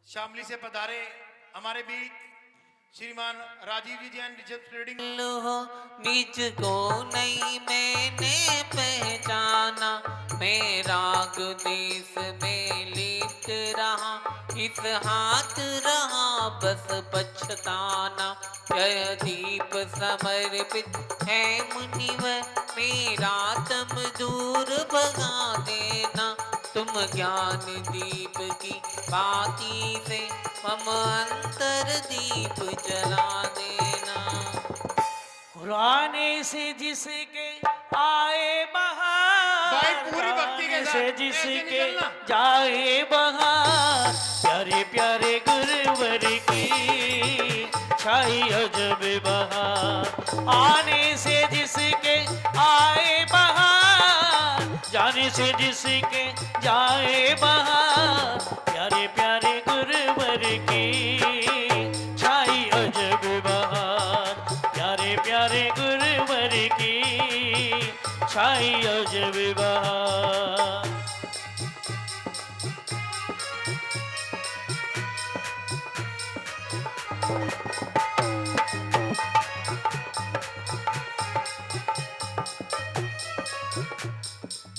शामली से पधारे हमारे बीच श्रीमान राजीव जी जैन रिजर्व ट्रेडिंग। हो निज को नहीं मैंने पहचाना, मैं राग देश में लिप्त रहा, इस हाथ रहा बस पछताना। यह दीप समर्पित है मुनिवर, मेरा तम दूर भगा देना। तुम ज्ञान दीप की बाती से मम अंतर दीप जला देना। पुराने से जिसके आए बहार, भाई पूरी भक्ति के साथ से ऐसे जिसके निकलना। जाए बहार, प्यारे प्यारे गुरुवर की छाई अजब बहार। आने से जिसके आए बहार, जाने से जिसके जाए बहार, प्यारे प्यारे गुरुवर की छाई अजब बहार, प्यारे प्यारे गुरुवर की छाई अजब बहार।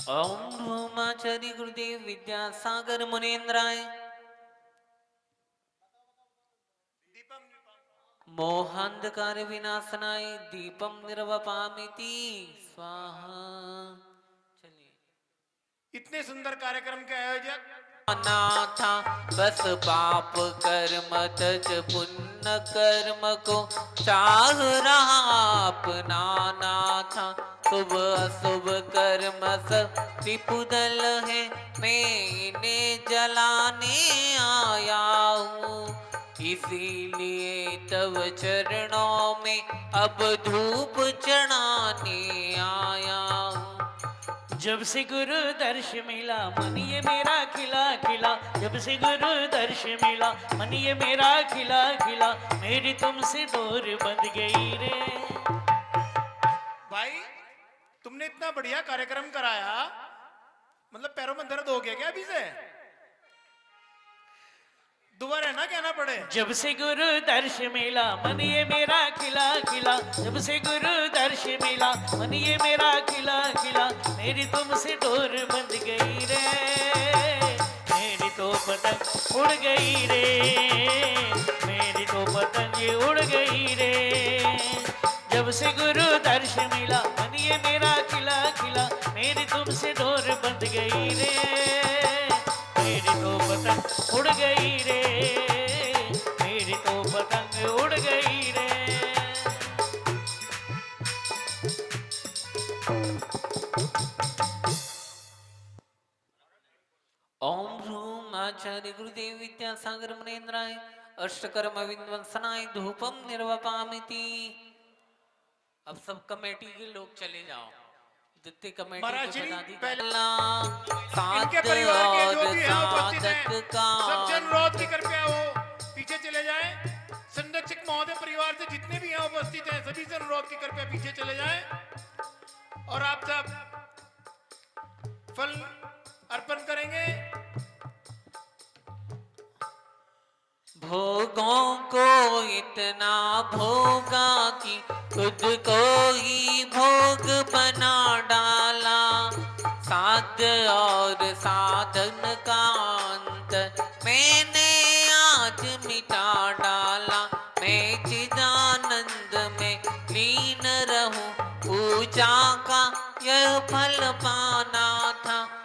ओम धूमाचार्य गुरुदेव विद्यासागर मुनेन्द्राय मोहांधकार विनाशनाय दीपम निर्वपामिति स्वाहा। चलिए। इतने सुंदर कार्यक्रम के आयोजक नाथा बस पाप कर्म तज पुण्य कर्म को चाह रहा अपना नाथा। शुभ अशुभ कर्म सब त्रिपुदल है, मैं इन्हें जलाने आया हूँ। इसीलिए तव चरणों में अब धूप चढ़ाने आया हूँ। जब से गुरु दर्श मिला मन ये मेरा खिला खिला, जब से गुरु दर्श मिला मन ये मेरा खिला खिला, मेरी तुमसे डोर बंध गई रे। भाई तुमने इतना बढ़िया कार्यक्रम कराया, मतलब पैरों में दर्द हो गया क्या अभी से? दोबारा ना कहना पड़े। जब से गुरु दर्श मिला मन ये मेरा खिला खिला, जब से गुरु दर्श मिला मन ये मेरा खिला खिला, मेरी तुमसे डोर बंध गई रे, मेरी तो पतंग उड़ गई रे, मेरी तो पतंग उड़ गई रे। जब से गुरु दर्श मिला मन ये मेरा खिला खिला, मेरी तुमसे डोर बंध गई रे, मेरी तो पतंग उड़ गई रे, मेरी तो पतंग उड़ गई रे। ओम ह्रूम आचार्य गुरुदेव विद्यासागर मुनीन्द्राय अष्टकर्म विध्वंसनाय धूपम निर्वपामिति। अब सब कमेटी के लोग चले जाओ, जितने कमेटी महाराज के जी, पदाधिकारी इनके परिवार के जो भी हैं उपस्थित हैं, साधक का सब जन अनुरोध की कृपया वो पीछे चले जाएं। संरक्षक महोदय परिवार से जितने भी यहाँ उपस्थित हैं सभी से अनुरोध की कृपया पीछे चले जाएं और आप सब फल अर्पण करेंगे। भोगों को इतना भोगा कि खुद को ही भोग बना डाला। साध्य और साधन का अंतर मैंने आज मिटा डाला। मैं चिदानंद में लीन रहूं, पूजा का यह फल पाना था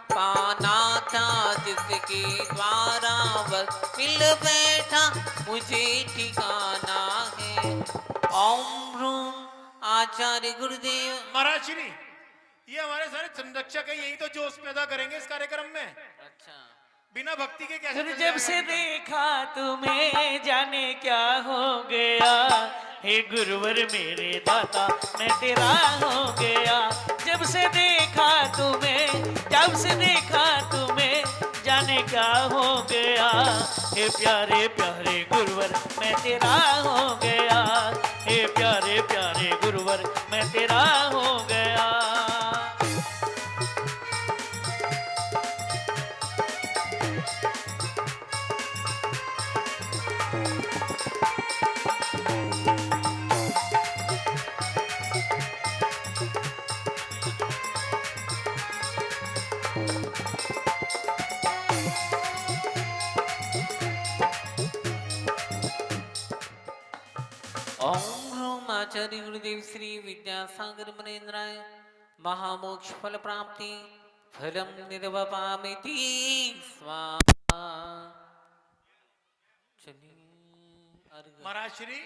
जिसके द्वारा वह मिल बैठा मुझे ठिकाना है। ओम रूम आचार्य गुरुदेव। महाराज श्री, ये हमारे सारे संरक्षक है, यही तो जोश पैदा करेंगे इस कार्यक्रम में। अच्छा, बिना भक्ति के कैसे चलेगा जब से कार्यक्रम? देखा तुम्हें जाने क्या हो गया, हे गुरुवर मेरे दाता मैं तेरा हो गया। जब से देखा तुम्हें, जब से देखा तुम्हें जाने क्या हो गया, हे प्यारे प्यारे गुरुवर मैं तेरा हो गया। हे प्यारे प्यारे गुरुवर मैं तेरा हो गया। ओम ह्रूम आचार्य गुरुदेव श्री विद्यासागर मुनीन्द्राय महामोक्ष फल प्राप्ति फलम निर्वपामिति स्वाहा। चलिए अर्घ। महाराज श्री,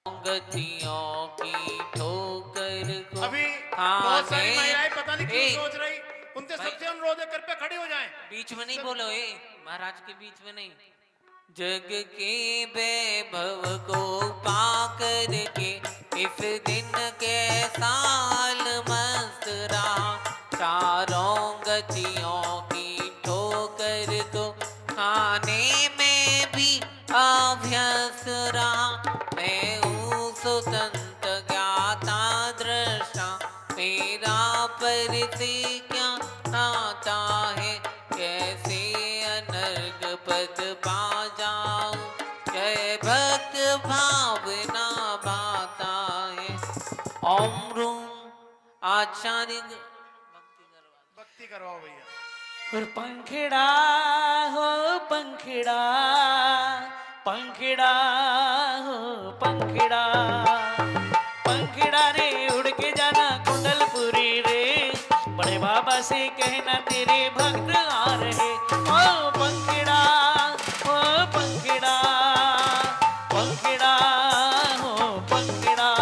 गतियों की ठोकर को अभी बहुत सारी खाने- महिलाएं पता नहीं क्यों ए, सोच रही, उनसे भाई- सबसे अनुरोध है कृपया खड़े हो जाएं। बीच में नहीं बोलो, महाराज के बीच में नहीं। जग के वैभव को पाकर के इस दिन के साल मस्त रहा। चारों गतियों की ठोकर को खाने में भी अभ्यस्त रहा। मैं हूँ स्वतंत्र ज्ञाता दृष्टा, मेरा परिधि क्या नाता है। कैसे अनर्ग पद पा जाऊं, जय भक्त भावना भाता है। ओम रूम आचार्य भक्ति करवाओ भैया। और पंखड़ा हो पंखड़ा, पंखड़ा हो पंखड़ा, पंखड़ा रे उड़ के जाना कुंडलपुरी रे। बड़े बाबा से कहना तेरे भक्त आ रहे। ओ पंखड़ा हो पंखड़ा, पंखड़ा हो पंखड़ा,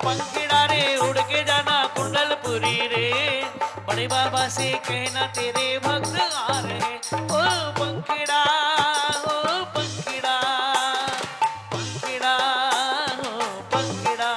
पंखड़ा रे उड़ के जाना कुंडलपुरी रे। बड़े बाबा से कहना तेरे भक्त आ रहे। ओ पंखड़ा हो पंखड़ा, पंखड़ा हो पंखड़ा।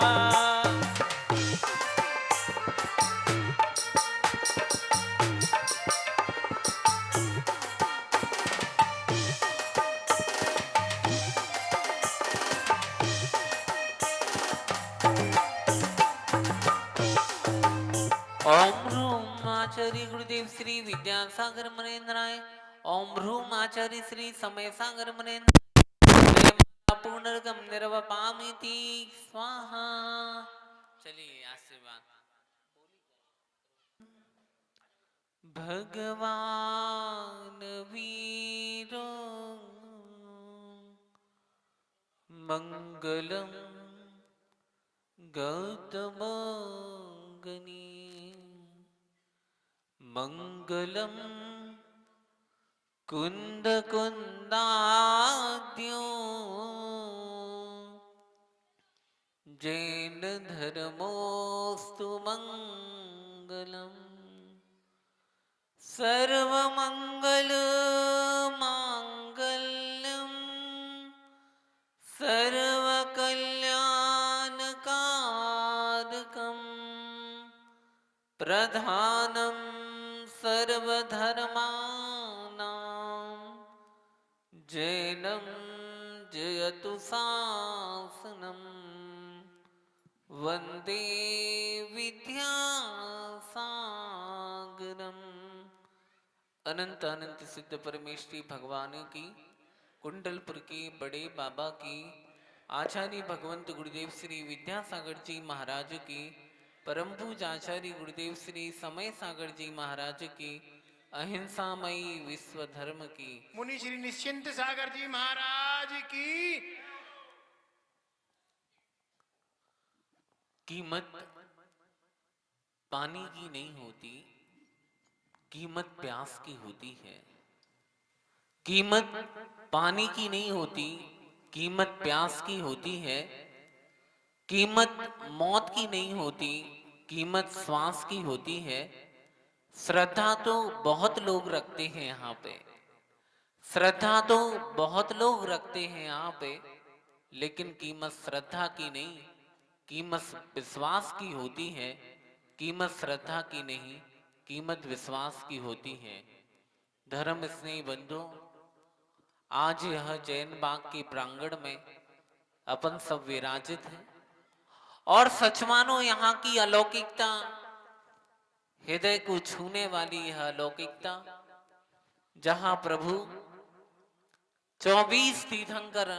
ओम ह्रूम आचार्य गुरुदेव श्री विद्यासागर मुनीन्द्राय ओम ह्रूम आचार्य श्री समय सागर मुनीन्द्र पुनर्गम निर्वपामिति स्वाहा। चलिए आशीर्वाद। भगवान वीरो मंगलम गौतमगनी मंगलम कुंद कुंदाद्यो जैन धर्मोस्तु मंगलम सर्वमंगल मांगल्यम सर्वकल्याणकारकम प्रधानम सर्वधर्मानां जैनं जयतु शासनम वंदे विद्यासागरम। अनंत अनंत सिद्ध परमेश्वरी भगवान की, कुंडलपुर के बड़े बाबा की, आचार्य भगवंत गुरुदेव श्री विद्यासागर जी महाराज की, परम पूज्य आचार्य गुरुदेव श्री समय सागर जी महाराज की, अहिंसामयी विश्व धर्म की, मुनि श्री निश्चिंत सागर जी महाराज की। कीमत पानी की नहीं होती, कीमत प्यास की होती है। कीमत पानी की नहीं होती, कीमत प्यास की होती है। कीमत मौत की नहीं होती, कीमत श्वास की होती है। श्रद्धा तो बहुत लोग रखते हैं यहाँ पे, श्रद्धा तो बहुत लोग रखते हैं यहाँ पे, लेकिन कीमत श्रद्धा की नहीं, कीमत विश्वास की होती है। कीमत श्रद्धा की नहीं, कीमत विश्वास की होती है। धर्म स्नेही बंधु, आज यह जैन बाग के प्रांगण में अपन सब विराजित हैं और सच मानो यहाँ की अलौकिकता, हृदय को छूने वाली यह अलौकिकता, जहां प्रभु 24 तीर्थंकर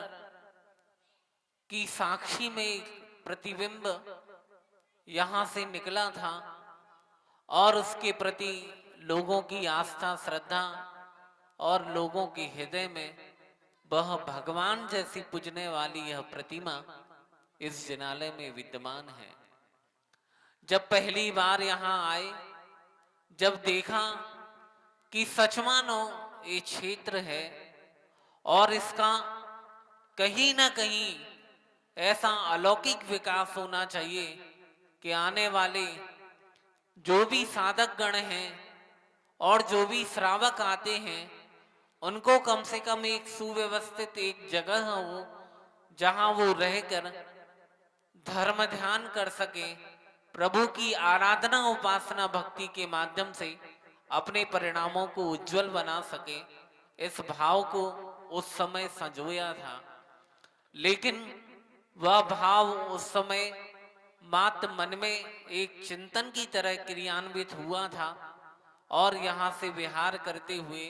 की साक्षी में एक प्रतिबिंब यहां से निकला था और उसके प्रति लोगों की आस्था श्रद्धा और लोगों के हृदय में वह भगवान जैसी पूजने वाली यह प्रतिमा इस जिनालय में विद्यमान है। जब पहली बार यहां आए, जब देखा कि सच मानो ये क्षेत्र है और इसका कहीं ना कहीं ऐसा अलौकिक विकास होना चाहिए कि आने वाले जो भी साधक गण हैं और जो भी श्रावक आते हैं, उनको कम से कम एक सुव्यवस्थित एक जगह हो जहां वो रहकर धर्म ध्यान कर सके, प्रभु की आराधना उपासना भक्ति के माध्यम से अपने परिणामों को उज्जवल बना सके। इस भाव को उस समय संजोया था, लेकिन वह भाव उस समय मात्र मन में एक चिंतन की तरह क्रियान्वित हुआ था और यहाँ से विहार करते हुए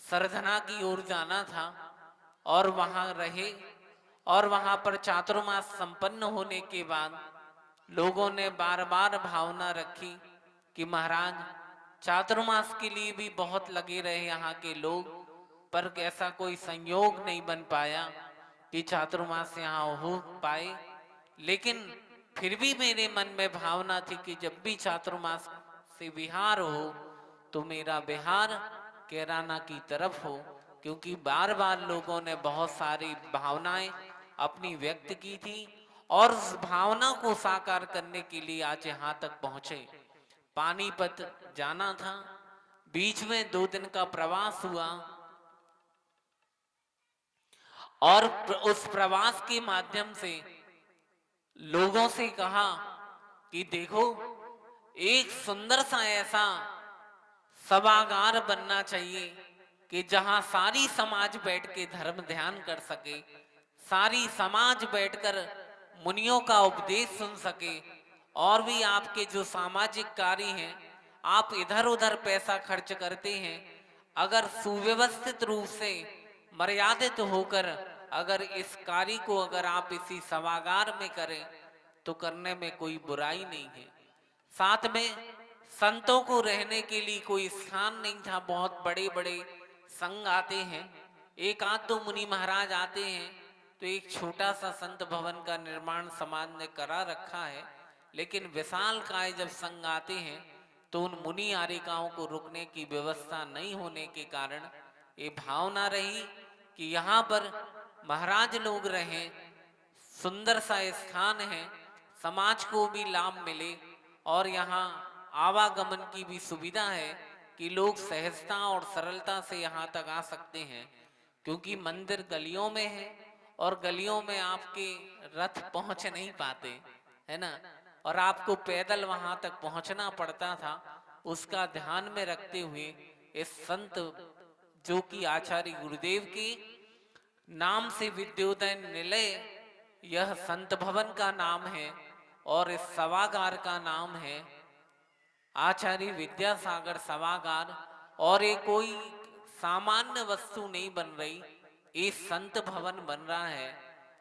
सरधना की ओर जाना था और वहां रहे। और वहां पर चातुर्मास संपन्न होने के बाद लोगों ने बार बार भावना रखी कि महाराज चातुर्मास के लिए भी बहुत लगे रहे यहाँ के लोग, पर ऐसा कोई संयोग नहीं बन पाया कि चातुर्मास यहाँ हो पाए। लेकिन फिर भी मेरे मन में भावना थी कि जब भी चातुर्मास से विहार हो तो मेरा विहार कैराना की तरफ हो, क्योंकि बार बार लोगों ने बहुत सारी भावनाएं अपनी व्यक्त की थी और उस भावना को साकार करने के लिए आज यहाँ तक पहुंचे। पानीपत जाना था, बीच में 2 दिन का प्रवास हुआ और उस प्रवास के माध्यम से लोगों से कहा कि देखो, एक सुंदर सा ऐसा सभागार बनना चाहिए कि जहां सारी समाज बैठ के धर्म ध्यान कर सके, सारी समाज बैठकर मुनियों का उपदेश सुन सके, और भी आपके जो सामाजिक कार्य हैं, आप इधर उधर पैसा खर्च करते हैं, अगर सुव्यवस्थित रूप से मर्यादित होकर अगर इस कार्य को अगर आप इसी सभागार में करें तो करने में कोई बुराई नहीं है। साथ में संतों को रहने के लिए कोई स्थान नहीं था, बहुत बड़े बड़े संघ आते हैं, एक आध दो मुनि महाराज आते हैं, तो एक छोटा सा संत भवन का निर्माण समाज ने करा रखा है। लेकिन विशाल काय जब संघ आते हैं तो उन मुनि आरिकाओं को रुकने की व्यवस्था नहीं होने के कारण ये भावना रही कि यहाँ पर महाराज लोग रहें, सुंदर सा स्थान है, समाज को भी लाभ मिले और यहाँ आवागमन की भी सुविधा है कि लोग सहजता और सरलता से यहाँ तक आ सकते हैं, क्योंकि मंदिर गलियों में है और गलियों में आपके रथ पहुंच नहीं पाते, है ना, और आपको पैदल वहां तक पहुंचना पड़ता था। उसका ध्यान में रखते हुए इस संत जो कि आचार्य गुरुदेव के नाम से विद्योदय निलय, यह संत भवन का नाम है और इस सभागार का नाम है आचार्य विद्यासागर सभागार। और ये कोई सामान्य वस्तु नहीं बन रही, ये संत भवन बन रहा है।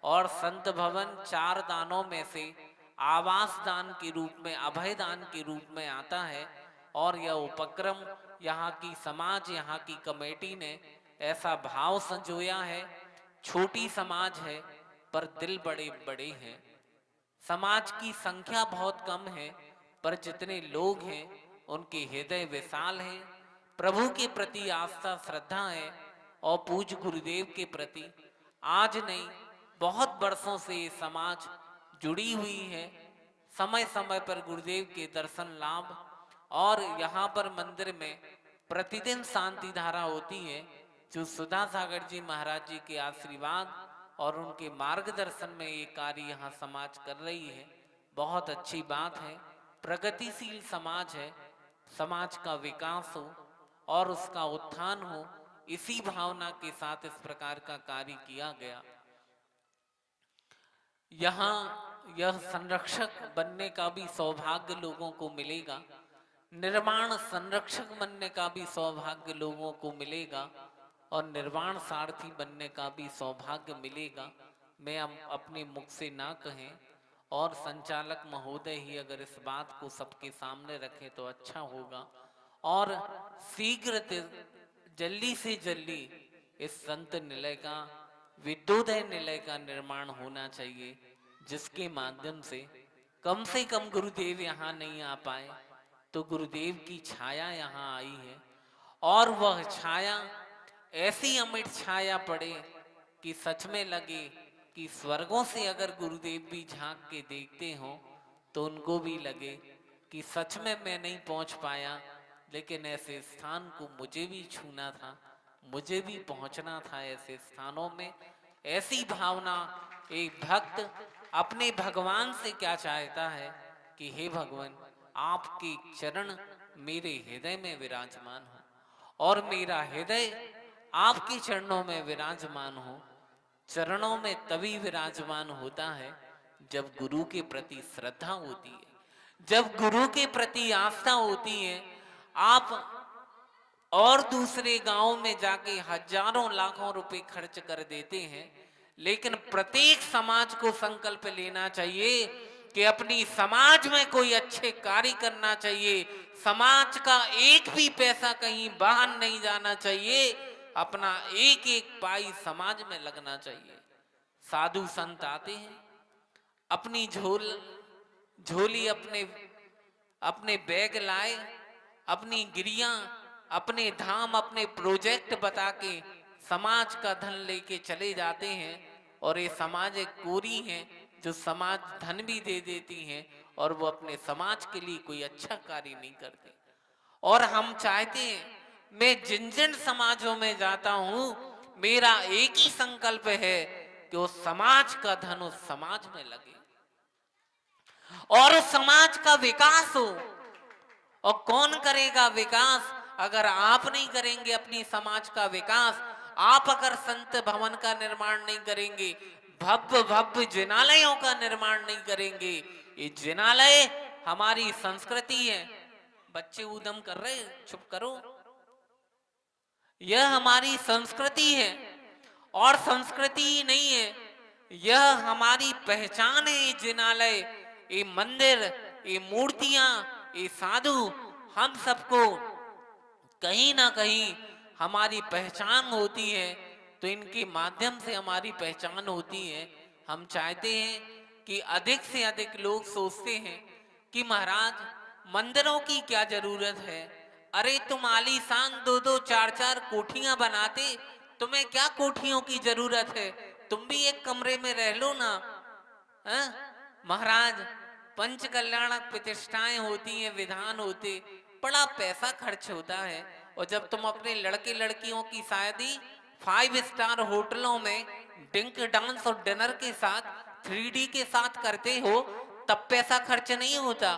और संत भवन 4 दानों में से आवास दान के रूप में, अभय दान के रूप में आता है। और यह उपक्रम यहाँ की समाज, यहाँ की कमेटी ने ऐसा भाव संजोया है। छोटी समाज है पर दिल बड़े बड़े हैं। समाज की संख्या बहुत कम है पर जितने लोग हैं उनके हृदय विशाल हैं, प्रभु के प्रति आस्था श्रद्धा है और पूज्य गुरुदेव के प्रति आज नहीं बहुत वर्षों से ये समाज जुड़ी हुई है। समय समय पर गुरुदेव के दर्शन लाभ, और यहाँ पर मंदिर में प्रतिदिन शांति धारा होती है जो सुधा सागर जी महाराज जी के आशीर्वाद और उनके मार्गदर्शन में ये कार्य यहाँ समाज कर रही है। बहुत अच्छी बात है, प्रगतिशील समाज है। समाज का विकास हो और उसका उत्थान हो, इसी भावना के साथ इस प्रकार का कार्य किया गया। यहाँ यह संरक्षक बनने का भी सौभाग्य लोगों को मिलेगा, निर्माण संरक्षक बनने का भी सौभाग्य लोगों को मिलेगा और निर्वाण सारथी बनने का भी सौभाग्य मिलेगा। मैं अपने मुख से ना कहें और संचालक महोदय ही अगर इस बात को सबके सामने रखें तो अच्छा होगा। और शीघ्र जल्दी से जल्दी इस संत निलय का, विद्योदय निलय का निर्माण होना चाहिए, जिसके माध्यम से कम गुरुदेव यहाँ नहीं आ पाए तो गुरुदेव की छाया यहाँ आई है। और वह छाया ऐसी अमिट छाया पड़े कि सच में लगे कि स्वर्गों से अगर गुरुदेव भी झांक के देखते हो तो उनको भी लगे कि सच में मैं नहीं पहुंच पाया, लेकिन ऐसे स्थान को मुझे भी छूना था, मुझे भी पहुंचना था ऐसे स्थानों में। ऐसी भावना एक भक्त अपने भगवान से क्या चाहता है कि हे भगवान, आपके चरण मेरे हृदय में विराजमान हो और मेरा हृदय आपके चरणों में विराजमान हो। चरणों में तभी विराजमान होता है जब गुरु के प्रति श्रद्धा होती है, जब गुरु के प्रति आस्था होती है। आप और दूसरे गांव में जाके हजारों लाखों रुपए खर्च कर देते हैं, लेकिन प्रत्येक समाज को संकल्प लेना चाहिए कि अपनी समाज में कोई अच्छे कार्य करना चाहिए। समाज का एक भी पैसा कहीं बाहर नहीं जाना चाहिए, अपना एक एक पाई समाज में लगना चाहिए। साधु संत आते हैं, अपनी झोली अपने बैग लाए, अपनी गिरियां, अपने धाम, अपने प्रोजेक्ट बता के समाज का धन लेके चले जाते हैं। और ये समाज एक कोरी है जो समाज धन भी दे देती हैं और वो अपने समाज के लिए कोई अच्छा कार्य नहीं करते। और हम चाहते हैं, मैं जिन जिन समाजों में जाता हूं, मेरा एक ही संकल्प है कि उस समाज का धन उस समाज में लगे और उस समाज का विकास हो। और कौन करेगा विकास अगर आप नहीं करेंगे अपनी समाज का विकास? आप अगर संत भवन का निर्माण नहीं करेंगे, भव्य जिनालयों का निर्माण नहीं करेंगे। ये जिनालय हमारी संस्कृति है। बच्चे उदम कर रहे, चुप करो। यह हमारी संस्कृति है और संस्कृति ही नहीं है, यह हमारी पहचान है। ये जिनालय, ये मंदिर, ये मूर्तियां, ये साधु, हम सबको कहीं ना कहीं हमारी पहचान होती है। तो इनके माध्यम से हमारी पहचान होती है। हम चाहते हैं कि अधिक से अधिक लोग सोचते हैं कि महाराज मंदिरों की क्या जरूरत है? अरे तुम आलीशान 2-2, 4-4 कोठियां बनाते, तुम्हें क्या कोठियों की जरूरत है? तुम भी एक कमरे में रह लो ना। महाराज पंच कल्याणक प्रतिष्ठाएं होती हैं, विधान होते, बड़ा पैसा खर्च होता है। और जब तुम अपने लड़के लड़कियों की शादी 5 स्टार होटलों में ड्रिंक डांस और डिनर के साथ 3D के साथ करते हो, तब पैसा खर्च नहीं होता।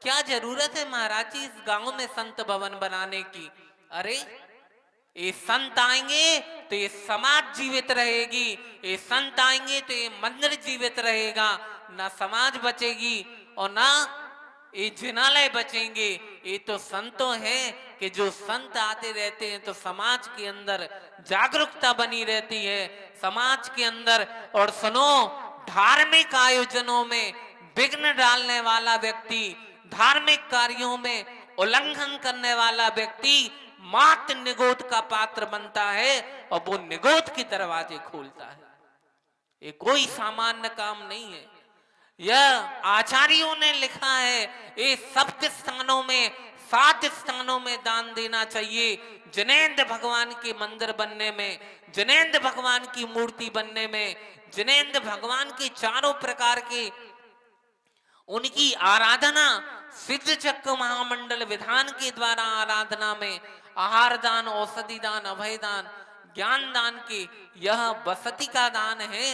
क्या जरूरत है महाराज जी इस गांव में संत भवन बनाने की? अरे ये संत आएंगे तो ये समाज जीवित रहेगी, ये संत आएंगे तो ये मंदिर जीवित रहेगा, ना समाज बचेगी और ना ये जिनालय बचेंगे। ये तो संतों है कि जो संत आते रहते हैं तो समाज के अंदर जागरूकता बनी रहती है, समाज के अंदर। और सुनो, धार्मिक आयोजनों में विघ्न डालने वाला व्यक्ति, धार्मिक कार्यों में उल्लंघन करने वाला व्यक्ति मात्र निगोद का पात्र बनता है और वो निगोद के दरवाजे खोलता है। ये कोई सामान्य काम नहीं है। यह आचार्यों ने लिखा है, ये 7 स्थानों में 7 स्थानों में दान देना चाहिए। जिनेंद्र भगवान के मंदिर बनने में, जिनेंद्र भगवान की मूर्ति बनने में, जिनेंद्र भगवान के चारों प्रकार के उनकी आराधना सिद्ध चक्र महामंडल विधान के द्वारा आराधना में आहार दान, औषधि दान, अभय दान, ज्ञान दान के यह वसति का दान है,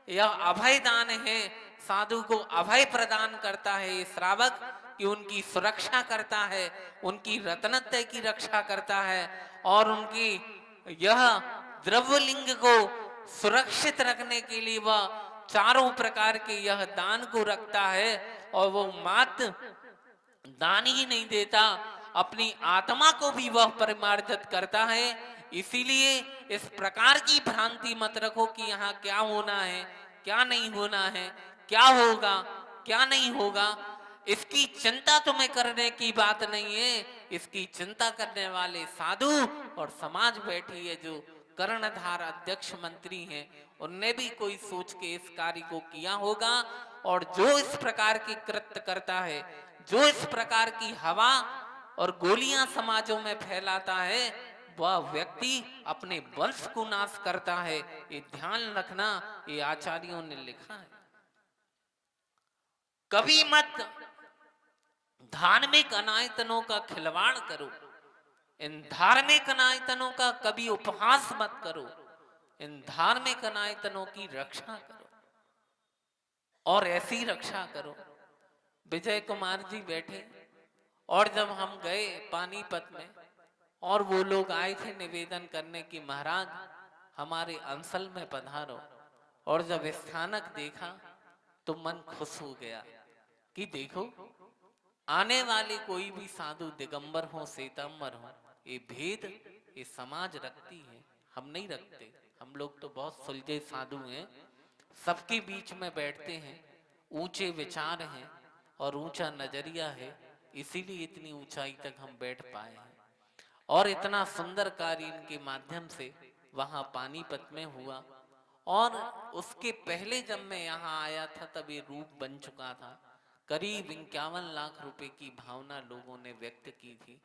यह अभय दान है। साधु को अभय प्रदान करता है ये श्रावक, कि उनकी सुरक्षा करता है, उनकी रत्नत्व की रक्षा करता है और उनकी यह द्रव्यलिंग को सुरक्षित रखने के लिए वह चारों प्रकार के यह दान को रखता है। और वो मात्र दान ही नहीं देता, अपनी आत्मा को भी वह परिमार्जित करता है। इसीलिए इस प्रकार की भ्रांति मत रखो कि यहाँ क्या होना है, क्या नहीं होना है, क्या होगा, क्या नहीं होगा। इसकी चिंता तुम्हें करने की बात नहीं है। इसकी चिंता करने वाले साधु और समाज बैठी है, जो कर्णधार अध्यक्ष मंत्री हैं, उनने भी कोई सोच के इस कार्य को किया होगा। और जो इस प्रकार की कृत्य करता है, जो इस प्रकार की हवा और गोलियां समाजों में फैलाता है, वह व्यक्ति अपने वंश को नाश करता है। ये ध्यान रखना, ये आचार्यों ने लिखा है। कभी मत धार्मिक अनायतनों का खिलवाड़ करो, इन धार्मिक अनायतनों का कभी उपहास मत करो, इन धार्मिक अनायतनों की रक्षा करो और ऐसी रक्षा करो। विजय कुमार जी बैठे और जब हम गए पानीपत में और वो लोग आए थे निवेदन करने की महाराज हमारे अंसल में पधारो, और जब स्थानक देखा तो मन खुश हो गया कि देखो आने वाले कोई भी साधु दिगंबर हो, श्वेतांबर हो, ये भेद ये समाज रखती है, हम नहीं रखते। हम लोग तो बहुत सुलझे साधु हैं, सबके बीच में बैठते हैं, ऊंचे विचार हैं और ऊंचा नजरिया है, इसीलिए इतनी ऊंचाई तक हम बैठ पाए हैं। और इतना सुंदर कार्य इनके माध्यम से वहां पानीपत में हुआ। और उसके पहले जब मैं यहाँ आया था तब ये रूप बन चुका था। करीब 51 लाख रुपए की भावना लोगों ने व्यक्त की थी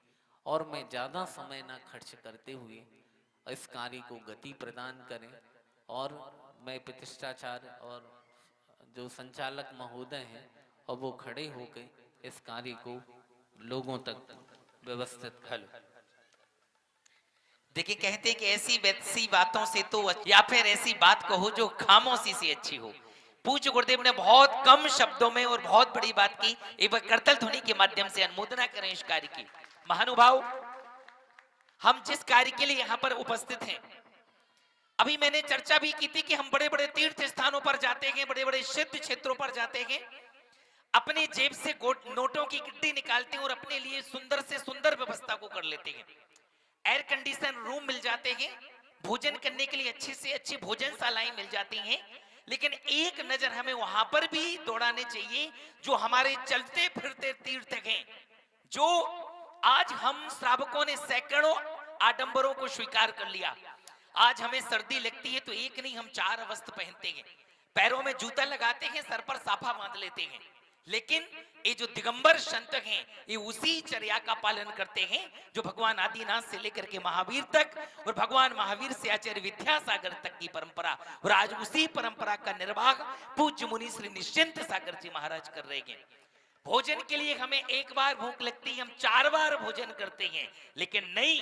और मैं ज्यादा समय ना खर्च करते हुए इस कार्य को गति प्रदान करें। और मैं प्रतिष्ठाचार्य और जो संचालक महोदय हैं और वो खड़े होकर इस कार्य को लोगों तक व्यवस्थित कर। देखिए, कहते हैं कि ऐसी वैसी बातों से तो या फिर ऐसी बात कहो जो खामोशी से अच्छी हो। पूज्य गुरुदेव ने बहुत कम शब्दों में और बहुत बड़ी बात की। एक बार करतल ध्वनि के माध्यम से अनुमोदना करें इस कार्य की। महानुभाव, हम जिस कार्य के लिए यहाँ पर उपस्थित हैं, अभी मैंने चर्चा भी की थी कि हम बड़े बड़े तीर्थ स्थानों पर जाते हैं, बड़े बड़े सिद्ध क्षेत्रों पर जाते हैं, अपनी जेब से नोटों की गिट्टी निकालते हैं और अपने लिए सुंदर से सुंदर व्यवस्था को कर लेते हैं। एयर कंडीशन रूम मिल जाते हैं, भोजन करने के लिए अच्छी से अच्छी भोजनशालाएं मिल जाती हैं, लेकिन एक नजर हमें वहां पर भी दौड़ाने चाहिए जो हमारे चलते फिरते तीर्थ हैं, जो आज हम श्रावकों ने सैकड़ों आडंबरों को स्वीकार कर लिया। आज हमें सर्दी लगती है तो एक नहीं हम 4 वस्त्र पहनते हैं, पैरों में जूता लगाते हैं, सर पर साफा बांध लेते हैं, लेकिन ये जो दिगंबर संत हैं ये उसी चर्या का पालन करते हैं जो भगवान आदिनाथ से लेकर के महावीर तक और भगवान महावीर से आचार्य विद्यासागर तक की परंपरा, और आज उसी परंपरा का निर्वाह पूज्य मुनि श्री निश्चिंत सागर जी महाराज कर रहे हैं। भोजन के लिए हमें एक बार भूख लगती है, हम 4 बार भोजन करते हैं, लेकिन नहीं,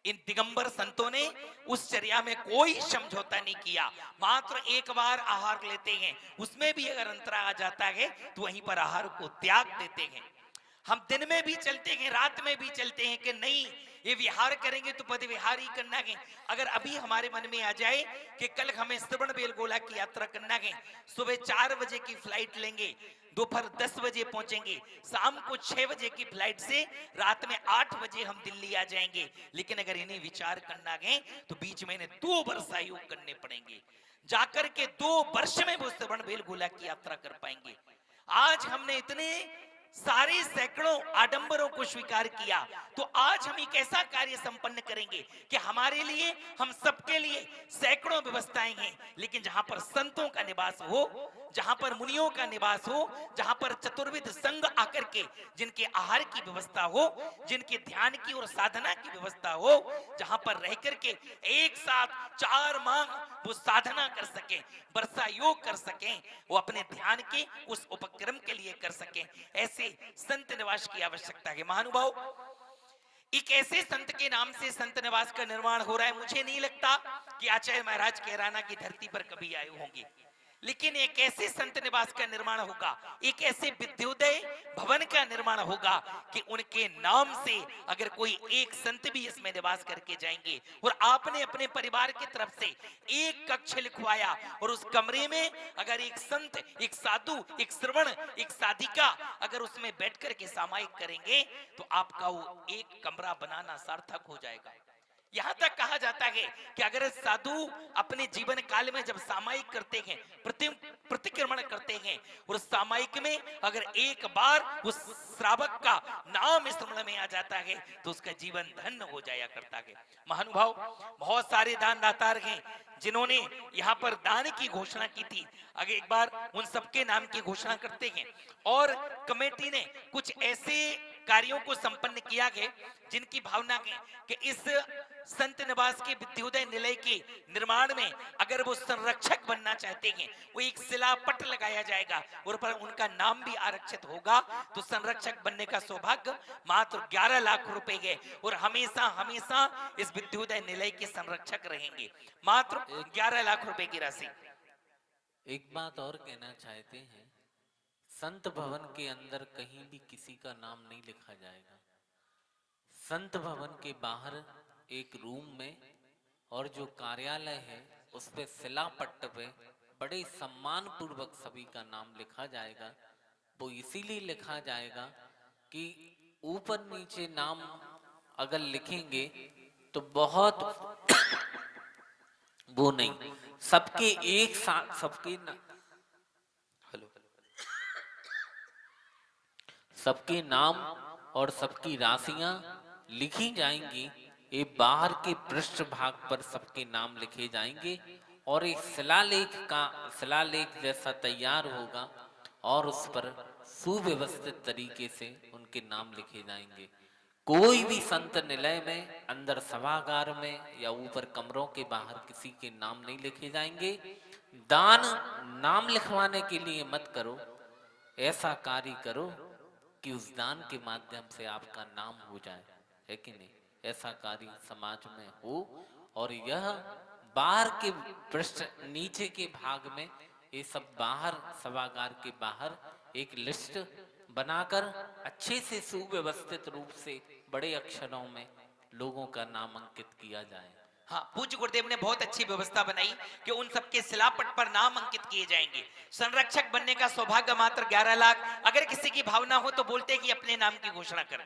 इन दिगंबर संतों ने उस चर्या में कोई समझौता नहीं किया, मात्र एक बार आहार लेते हैं, उसमें भी अगर अंतरा आ जाता है तो वहीं पर आहार को त्याग देते हैं। हम दिन में भी चलते हैं, रात में भी चलते हैं कि नहीं, ये विहार करेंगे तो पद विहार ही करना है। अगर अभी हमारे मन में आ जाए कि कल हमें श्रवण बेलगोला की यात्रा करना है, सुबह 4 बजे की फ्लाइट लेंगे, दोपहर 10 बजे पहुंचेंगे, शाम को 6 बजे की फ्लाइट से रात में 8 बजे हम दिल्ली आ जाएंगे, लेकिन अगर इन्हें विचार करना है तो बीच में इन्हें 2 वर्ष आयोग करने पड़ेंगे, जाकर के 2 वर्ष में वो श्रवण बेलगोला की यात्रा कर पाएंगे। आज हमने इतने सारे सैकड़ों आडंबरों को स्वीकार किया, तो आज हम एक ऐसा कार्य संपन्न करेंगे कि हमारे लिए, हम सबके लिए सैकड़ों व्यवस्थाएं हैं, लेकिन जहां पर संतों का निवास हो, जहां पर मुनियों का निवास हो, जहां पर चतुर्विध संघ आकर के जिनके आहार की व्यवस्था हो, जिनके ध्यान की और साधना की व्यवस्था हो, जहां पर रह करके एक साथ 4 माह वो साधना कर सके, वर्षा योग कर सकें, वो अपने ध्यान के उस उपक्रम के लिए कर सकें, ऐसे संत निवास की आवश्यकता है। महानुभाव, एक ऐसे संत के नाम से संत निवास का निर्माण हो रहा है, मुझे नहीं लगता कि आचार्य महाराज कैराना की धरती पर कभी आए होंगे, लेकिन एक ऐसे संत निवास का निर्माण होगा, एक ऐसे विद्योदय भवन का निर्माण होगा कि उनके नाम से अगर कोई एक संत भी इसमें निवास करके जाएंगे, और आपने अपने परिवार की तरफ से एक कक्ष लिखवाया और उस कमरे में अगर एक संत, एक साधु, एक श्रवण, एक साधिका अगर उसमें बैठ करके सामायिक करेंगे तो आपका वो एक कमरा बनाना सार्थक हो जाएगा। यहां तक कहा जाता है कि अगर साधु अपने जीवन काल में जब सामायिक करते हैं, प्रतिक्रमण करते हैं, और सामायिक में अगर एक बार उस श्रावक का नाम स्मरण में आ जाता है तो उसका जीवन धन्य हो जाया करता है। महानुभाव, बहुत सारे दान दातार हैं जिन्होंने यहाँ पर दान की घोषणा की थी, अगर एक बार उन सबके नाम की घोषणा करते हैं। और कमेटी ने कुछ ऐसे कार्यों को संपन्न किया है जिनकी भावना है कि इस संत निवास के विद्योदय निलय के निर्माण में अगर वो संरक्षक बनना चाहते हैं, वो एक शिलापट लगाया जाएगा और पर उनका नाम भी आरक्षित होगा, तो संरक्षक बनने का सौभाग्य मात्र 11 लाख रुपए है, और हमेशा हमेशा इस विद्योदय निलय के संरक्षक रहेंगे, मात्र 11 लाख रुपए की राशि। एक बात और कहना चाहते हैं, संत भवन के अंदर कहीं भी किसी का नाम नहीं लिखा जाएगा। संत भवन के बाहर एक रूम में और जो कार्यालय है उस पे शिलापट्ट पे बड़े सम्मान पूर्वक सभी का नाम लिखा जाएगा। वो इसीलिए लिखा जाएगा कि ऊपर नीचे नाम अगर लिखेंगे तो बहुत वो नहीं, सबके एक साथ सबके नाम और सबकी राशियां लिखी जाएंगी। ये बाहर के पृष्ठ भाग पर सबके नाम लिखे जाएंगे और एक शिलालेख जैसा तैयार होगा और उस पर सुव्यवस्थित तरीके से उनके नाम लिखे जाएंगे। कोई भी संत निलय में अंदर सभागार में या ऊपर कमरों के बाहर किसी के नाम नहीं लिखे जाएंगे। दान नाम लिखवाने के लिए मत करो, ऐसा कार्य करो कि उस दान के माध्यम से आपका नाम हो जाए, है कि नहीं? ऐसा कार्य समाज में हो। और यह बाहर के पृष्ठ नीचे के भाग में ये सब बाहर सभागार के बाहर एक लिस्ट बनाकर अच्छे से सुव्यवस्थित रूप से बड़े अक्षरों में लोगों का नाम अंकित किया जाए। हाँ, पूज्य गुरुदेव ने बहुत अच्छी व्यवस्था बनाई कि उन सबके शिलापट पर नाम अंकित किए जाएंगे। संरक्षक बनने का सौभाग्य मात्र 11 लाख। अगर किसी की भावना हो तो बोलते कि अपने नाम की घोषणा करें।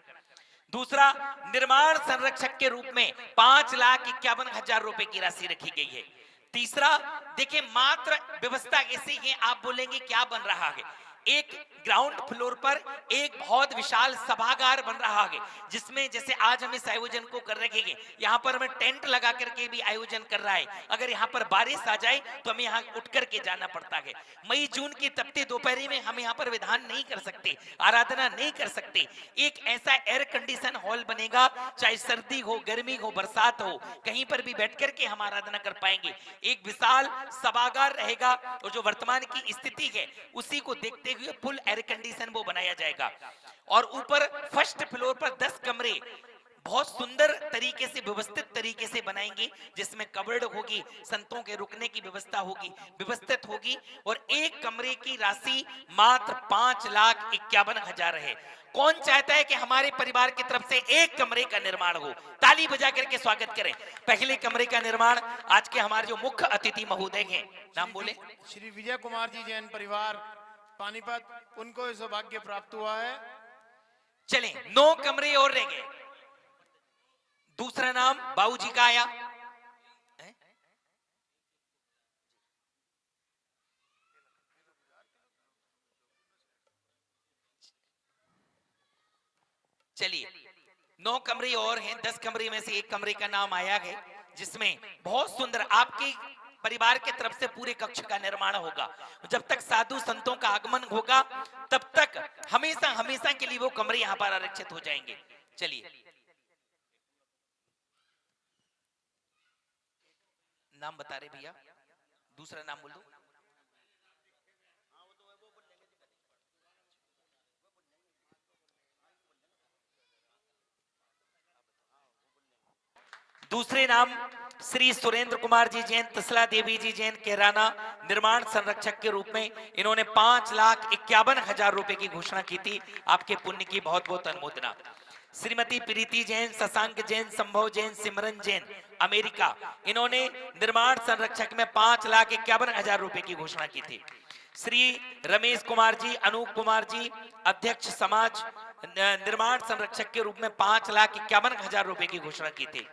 दूसरा, निर्माण संरक्षक के रूप में 5,51,000 रुपए की राशि रखी गई है। तीसरा, देखिए मात्र व्यवस्था ऐसी है, आप बोलेंगे क्या बन रहा है। एक ग्राउंड फ्लोर पर एक बहुत विशाल सभागार बन रहा है, जिसमें जैसे आज हम इस आयोजन को कर रहे हैं, यहाँ पर हमें टेंट लगा करके भी आयोजन कर रहा है। अगर यहाँ पर बारिश आ जाए तो हमें यहाँ उठ करके जाना पड़ता है। मई जून की तपती दोपहरी में हम यहाँ पर विधान नहीं कर सकते, आराधना नहीं कर सकते। एक ऐसा एयर कंडीशन हॉल बनेगा, चाहे सर्दी हो, गर्मी हो, बरसात हो, कहीं पर भी बैठ करके हम आराधना कर पाएंगे। एक विशाल सभागार रहेगा और जो वर्तमान की स्थिति है उसी को देखते होते हुए फुल एयर कंडीशन वो बनाया जाएगा। और ऊपर फर्स्ट फ्लोर पर 10 कमरे बहुत सुंदर तरीके से व्यवस्थित तरीके से बनाएंगे, जिसमें कबर्ड होगी, संतों के रुकने की व्यवस्था होगी, व्यवस्थित होगी। और एक कमरे की राशि मात्र 5,51,000 है। कौन चाहता है कि हमारे परिवार की तरफ से एक कमरे का निर्माण हो? ताली बजा करके स्वागत करें। पहले कमरे का निर्माण आज के हमारे जो मुख्य अतिथि महोदय हैं, नाम बोले। श्री विजय कुमार जी जैन परिवार पानीपत, उनको ये सौभाग्य प्राप्त हुआ है। चलें, 9 कमरे और रह गए। दूसरा नाम बाबूजी का आया। चलिए, 9 कमरे और हैं। 10 कमरे में से एक कमरे का नाम आया है, जिसमें बहुत सुंदर आपके परिवार के तरफ से पूरे कक्ष का निर्माण होगा। जब तक साधु संतों का आगमन होगा तब तक हमेशा हमेशा के लिए वो कमरे यहां पर आरक्षित हो जाएंगे। चलिए, नाम बता रहे भैया, दूसरा नाम बोल दो। दूसरे नाम श्री सुरेंद्र कुमार जी जैन, तसला देवी जी जैन, केराना, निर्माण संरक्षक के रूप में इन्होंने 5,51,000 रुपए की घोषणा की थी। आपके पुण्य की बहुत बहुत अनुमोदना। श्रीमती प्रीति जैन, शशांक जैन, संभव जैन, सिमरन जैन, अमेरिका, इन्होंने निर्माण संरक्षक में 5,51,000 रुपए की घोषणा की थी। श्री रमेश कुमार जी, अनूप कुमार जी, अध्यक्ष समाज, निर्माण संरक्षक के रूप में 5,51,000 रुपए की घोषणा की थी।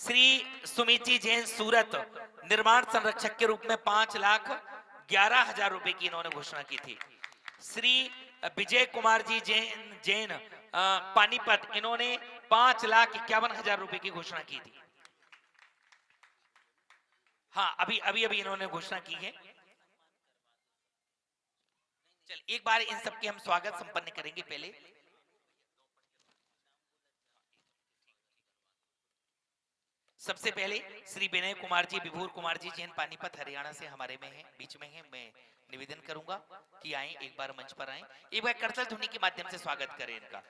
श्री सुमिति जैन, सूरत, निर्माण संरक्षक के रूप में 5,11,000 रुपए की इन्होंने घोषणा की थी। श्री विजय कुमार जी जैन, पानीपत, इन्होंने 5,51,000 रुपए की घोषणा की थी। हाँ, अभी इन्होंने घोषणा की है। चल, एक बार इन सबके हम स्वागत संपन्न करेंगे। पहले सबसे पहले श्री विनय कुमार जी, विभूर कुमार जी जैन, पानीपत, हरियाणा से हमारे में हैं, बीच में हैं। मैं निवेदन करूंगा कि आए, एक बार मंच पर आए, एक बार करतल ध्वनि के माध्यम से स्वागत करें इनका।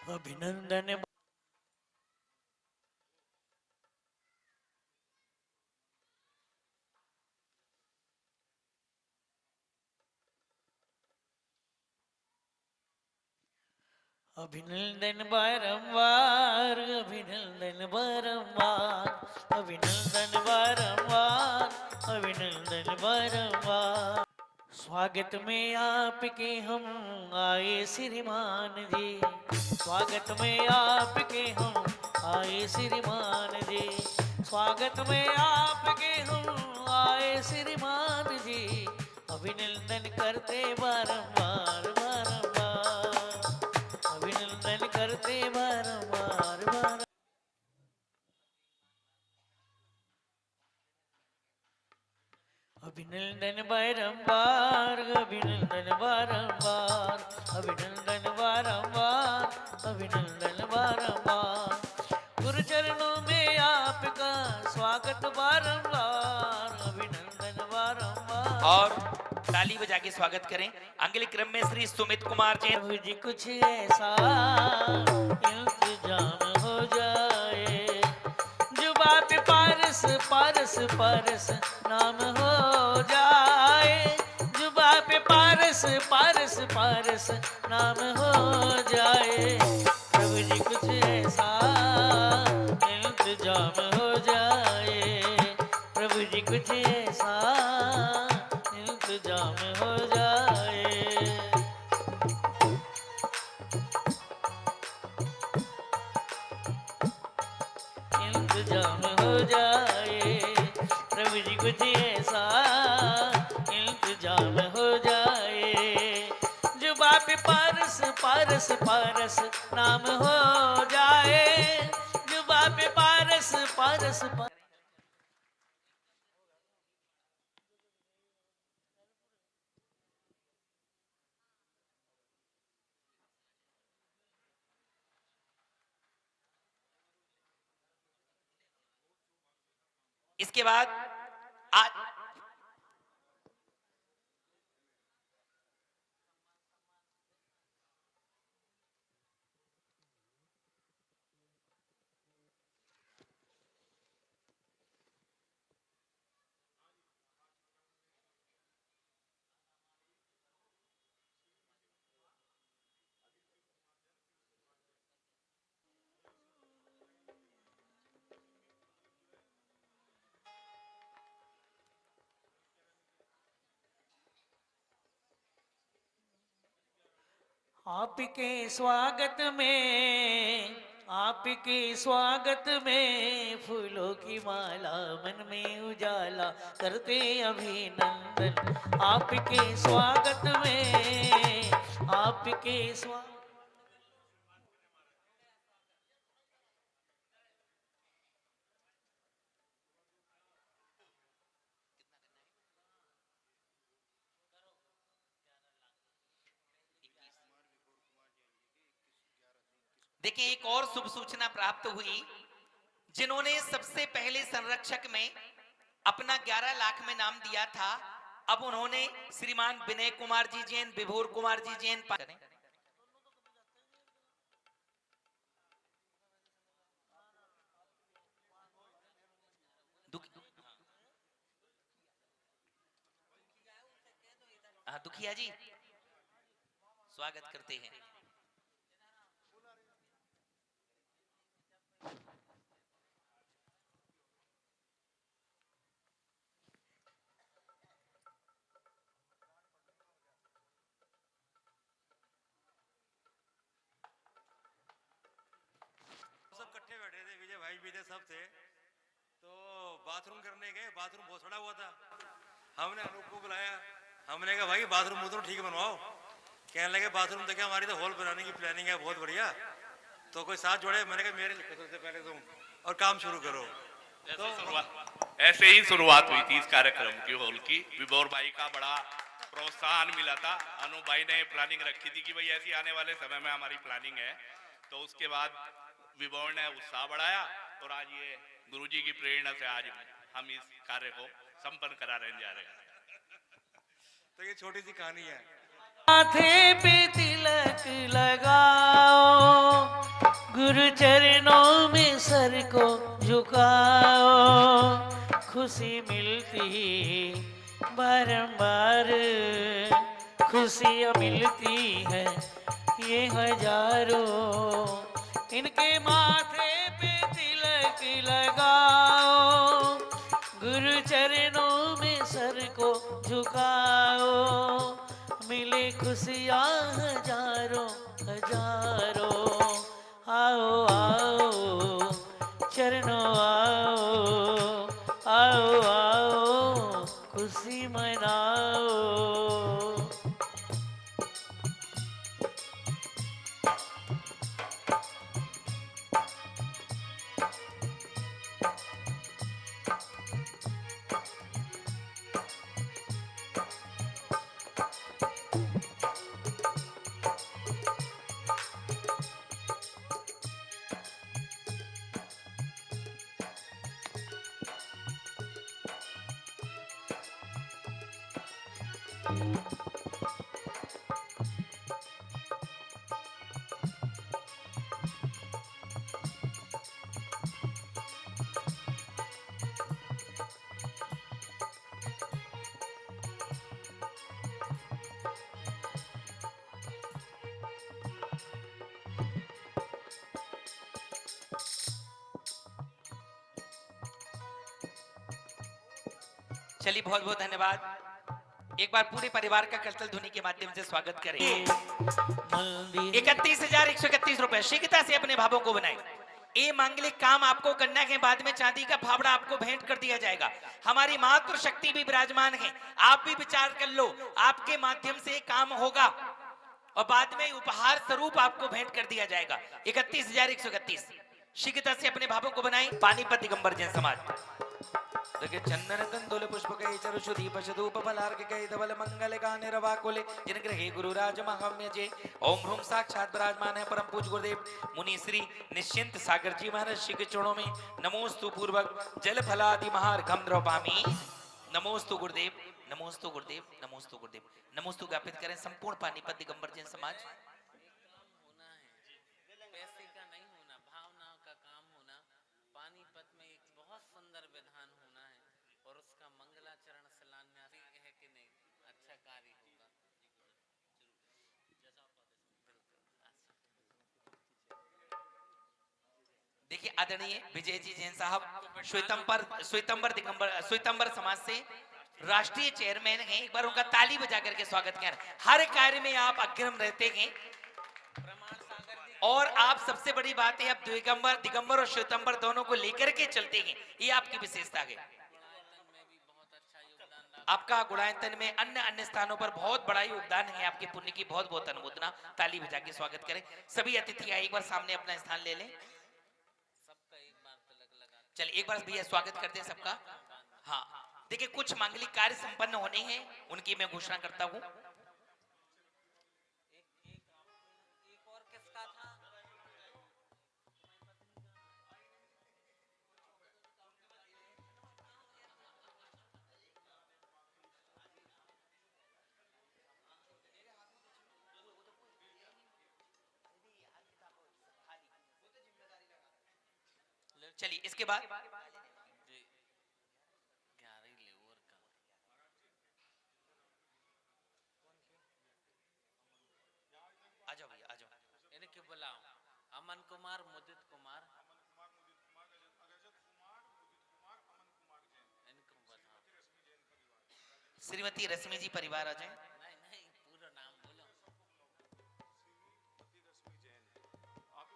अभिनंदन। अभिनंदन बारंबार, अभिनंदन बारंबार, अभिनंदन बारंबार, अभिनंदन बारंबार। स्वागत में आपके हम आए श्रीमान जी, स्वागत में आपके हम आए श्रीमान जी, स्वागत में आपके हम आए श्रीमान जी। अभिनंदन करते बारंबार बारंबार, अभिनंदन करते बारंबार बारंबार। अभिनंदन बारंबार, अभिनंदन बारंबार, अभिनंदन बारंबार, अभिनंदन बारंबार। गुरु चरणों में आपका स्वागत बारंबार, अभिनंदन बारंबार। और ताली बजा के स्वागत करें। अगले क्रम में श्री सुमित कुमार जैन। प्रभु जी कुछ ऐसा इंतजाम हो जाए, जुबा पे पारस पारस पारस नाम हो जाए, जुबा पे पारस पारस पारस नाम हो जाए। प्रभु जी कुछ ऐसा इंतजाम हो जाए, प्रभु जी कुछ ऐसा इंतजाम हो जाए। पे पारस पारस पारस नाम हो जाए, जुबा पे पारस पारस पारस। इसके बाद आज आपके स्वागत में, आपके स्वागत में फूलों की माला मन में उजाला करते अभिनंदन। आपके स्वागत में, आपके स्वागत। देखिए एक और शुभ सूचना प्राप्त हुई। जिन्होंने सबसे पहले संरक्षक में अपना 11 लाख में नाम दिया था, अब उन्होंने श्रीमान विनय कुमार जी जैन, विभोर कुमार जी जैन करें। दुखिया जी स्वागत करते हैं। सब इकट्ठे बैठे थे, विजय भाई भी थे, सब थे। तो बाथरूम करने गए, बाथरूम बहुत सड़ा हुआ था। हमने अनूप को बुलाया, हमने कहा भाई बाथरूम तो ठीक बनवाओ। कहने लगे बाथरूम तो क्या, हमारी तो हॉल बनाने की प्लानिंग है बहुत बढ़िया, तो कोई साथ जोड़े। मैंने कहा मेरे सबसे पहले तुम और काम शुरू करो। तो ऐसे ही शुरुआत हुई थी इस कार्यक्रम की, हॉल की। विभोर भाई का बड़ा प्रोत्साहन मिला था। अनूप भाई ने प्लानिंग रखी थी कि भाई ऐसी आने वाले समय में हमारी प्लानिंग है, तो उसके बाद विभोर ने उत्साह बढ़ाया और आज ये गुरुजी की प्रेरणा से आज हम इस कार्य को संपन्न करा रहे जा रहे हैं। तो ये छोटी सी कहानी है। माथे पे तिलक लगाओ, गुरु चरणों में सर को झुकाओ, खुशी मिलती बारंबार, खुशियाँ मिलती है ये हजारों। इनके माथे पे तिलक लगाओ, गुरु चरणों में सर को झुकाओ, मिले खुशियाँ हजारों हजारों। आओ आओ चरणों आओ, आओ आओ खुशी मनाओ। चलिए बहुत बहुत धन्यवाद। एक बार पूरे परिवार का करतल ध्वनि के माध्यम से स्वागत करें। 31,131 रुपए शीघ्रता से अपने भावों को बनाए। ये मांगलिक काम आपको करना है, बाद में चांदी का फावड़ा आपको भेंट कर दिया जाएगा। हमारी मातृ शक्ति भी विराजमान है, आप भी विचार कर लो, आपके माध्यम से काम होगा और बाद में उपहार स्वरूप आपको भेंट कर दिया जाएगा। 31,131 शीघ्रता से अपने भावों को बनाएं। पानीपत दिगंबर जैन समाज देखिए चंदन कंदोले पुष्प कई चरुषु दीप शधूप फलार्घ कई धवल मंगल गाने रवा कोले जिन ग्रहे गुरुराज महाम्य जे ओम ह्रूम साक्षात विराजमान है परम पूज गुरुदेव मुनि श्री निश्चिंत सागर जी महाराज श्री के चरणों में नमोस्तु पूर्वक जल फलादि महार्घम द्रौपामी। नमोस्तु गुरुदेव, नमोस्तु गुरुदेव, नमोस्तु गुरुदेव, नमोस्तु ज्ञापित करें संपूर्ण पानीपत दिगंबर जैन समाज। पैसे का नहीं होना, भावना का काम होना। पानीपत में एक बहुत सुंदर विधान होना है और उसका मंगलाचरण सलान्यासी है कि नहीं, अच्छा कार्य होगा। देखिए आदरणीय विजय जी जैन साहब श्वेतंबर समाज से राष्ट्रीय चेयरमैन हैं। एक बार उनका ताली बजा करके स्वागत किया। हर कार्य में आप अग्रम रहते हैं और आप सबसे बड़ी बात है आप दिगंबर और श्वेतंबर दोनों को लेकर के चलते हैं, ये आपकी विशेषता है। आपका गुणायतन में अन्य स्थानों पर बहुत बड़ा योगदान है। आपके पुण्य की बहुत बहुत अनुमोदना। ताली बजा के स्वागत करें। सभी अतिथि आए एक बार सामने अपना स्थान ले लें। चलिए एक बार भैया स्वागत करते हैं सबका। हाँ देखिए कुछ मांगलिक कार्य संपन्न होने हैं, उनकी मैं घोषणा करता हूँ। एक और किसका था? चलिए इसके बाद आ जाओ भैया आ जाओ। इनके बुलाओ। अमन कुमार, मुदित कुमार, इनको बताओ। श्रीमती रश्मि जी परिवार आ जाए। नहीं पूरा नाम बोलो।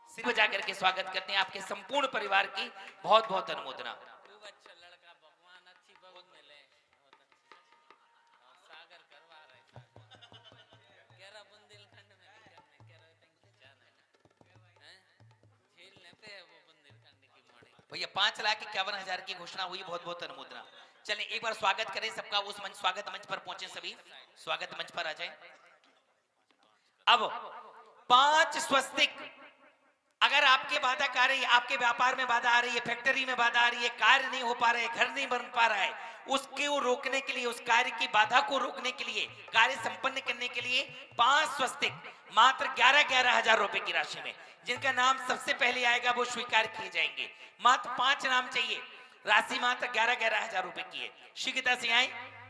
सिर बजा करके स्वागत करते हैं आपके संपूर्ण परिवार की बहुत बहुत अनुमोदना। खूब अच्छा लड़का, भगवान अच्छी बहू मिले। बहुत अच्छी और सागर करवा रहे था। कह रहा बुंदेलखंड में नहीं करने, कह रहे थे जाना है झेलने पे है वो बुंदेलखंड की मोड़ी। भैया 5,51,000 की घोषणा हुई। बहुत बहुत अनुमोदना। चलिए एक बार स्वागत करें सबका। उस मंच स्वागत मंच पर पहुंचे सभी स्वागत मंच पर आ जाए। अब 5 स्वस्तिक अगर आपके बाधा आ रही है, आपके व्यापार में बाधा आ रही है, फैक्ट्री में बाधा आ रही है, कार्य नहीं हो पा रहे, घर नहीं बन पा रहा है, उसको रोकने के लिए, उस कार्य की बाधा को रोकने के लिए, कार्य संपन्न करने के लिए 5 स्वस्तिक मात्र 11,000 रुपए की राशि में जिनका नाम सबसे पहले आएगा वो स्वीकार किए जाएंगे। मात्र 5 नाम चाहिए। राशि मात्र 11,000 रुपए की है। शीघ्रता से आए।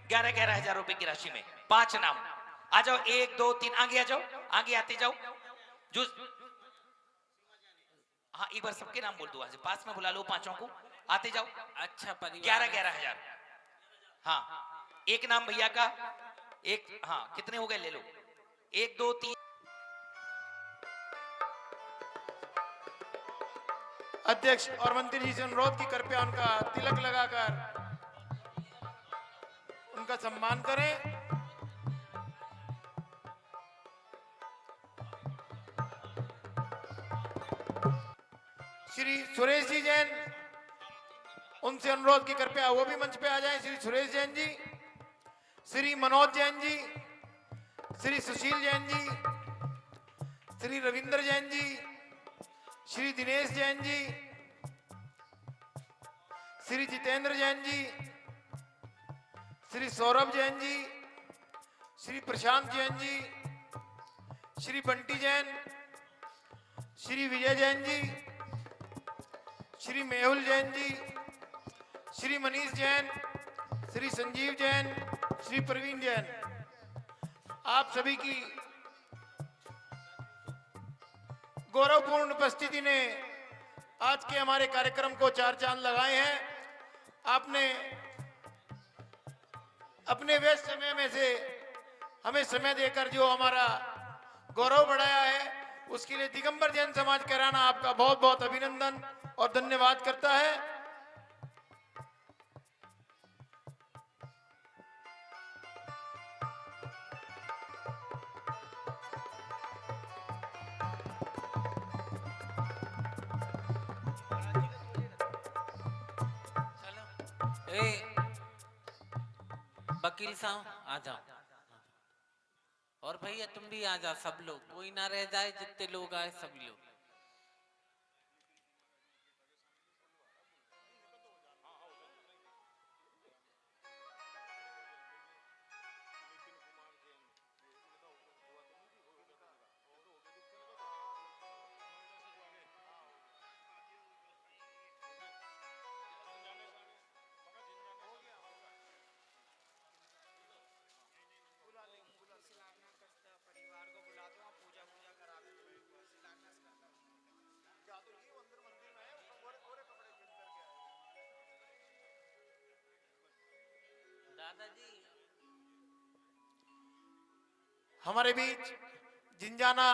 11,000 रुपए की राशि में 5 नाम। आ जाओ 1 2 3 आगे आ जाओ, आगे आते जाओ। जो हाँ एक बार सबके नाम बोल दो। आज पास में बुला लो 5 को। आते जाओ। अच्छा परिवार 11,000। हाँ एक नाम भैया का एक। हाँ कितने हो गए ले लो। 1 2 3। अध्यक्ष और मंत्री जी से अनुरोध की कृपया उनका तिलक लगाकर उनका सम्मान करें। श्री सुरेश जी जैन, उनसे अनुरोध की कृपया वो भी मंच पे आ जाएं। श्री सुरेश जैन जी, श्री मनोज जैन जी, श्री सुशील जैन जी, श्री रविंद्र जैन जी, श्री दिनेश जैन जी, श्री जितेंद्र जैन जी, श्री सौरभ जैन जी, श्री प्रशांत जैन जी, श्री बंटी जैन, श्री विजय जैन जी, श्री मेहुल जैन जी, श्री मनीष जैन, श्री संजीव जैन, श्री प्रवीण जैन, आप सभी की गौरवपूर्ण उपस्थिति ने आज के हमारे कार्यक्रम को 4 चांद लगाए हैं। आपने अपने व्यस्त समय में से हमें समय देकर जो हमारा गौरव बढ़ाया है, उसके लिए दिगंबर जैन समाज कैराना आपका बहुत बहुत अभिनंदन और धन्यवाद करता है। ए वकील साहब आ जाओ, और भैया तुम भी आ जाओ, सब लोग, कोई ना रह जाए, जितने लोग आए सभी लोग। दादाजी हमारे बीच जिंजाना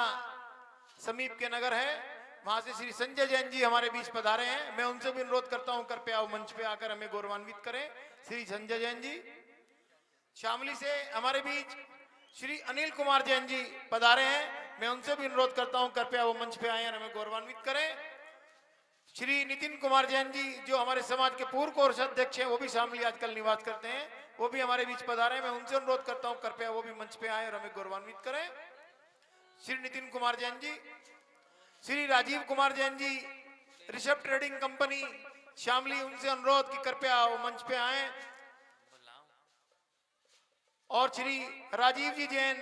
समीप के नगर है, वहां से श्री संजय जैन जी हमारे बीच पधारे हैं। मैं उनसे भी अनुरोध करता हूं कृपया मंच पे आकर हमें गौरवान्वित करें। श्री संजय जैन जी। शामली से हमारे बीच श्री अनिल कुमार जैन जी पधारे हैं, मैं उनसे भी अनुरोध करता हूं कृपया वो मंच पे आए और हमें गौरवान्वित करें। श्री नितिन कुमार जैन जी जो हमारे समाज के पूर्व कोष अध्यक्ष हैं, वो भी शामली आजकल निवास करते हैं, वो भी हमारे बीच पधारे हैं। मैं उनसे अनुरोध करता हूं कृपया वो भी मंच पे आए और हमें गौरवान्वित करें। श्री नितिन कुमार जैन जी। श्री राजीव कुमार जैन जी, ऋषभ ट्रेडिंग कंपनी शामली, उनसे अनुरोध कि कृपया वो मंच पे आए। और श्री राजीव जी जैन,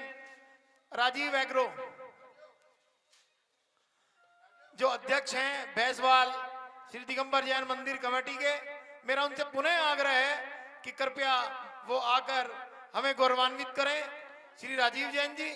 राजीव एग्रो जो अध्यक्ष हैं भैंसवाल श्री दिगंबर जैन मंदिर कमेटी के, मेरा उनसे पुनः आग्रह है कि कृपया वो आकर हमें गौरवान्वित करें। श्री राजीव जैन जी।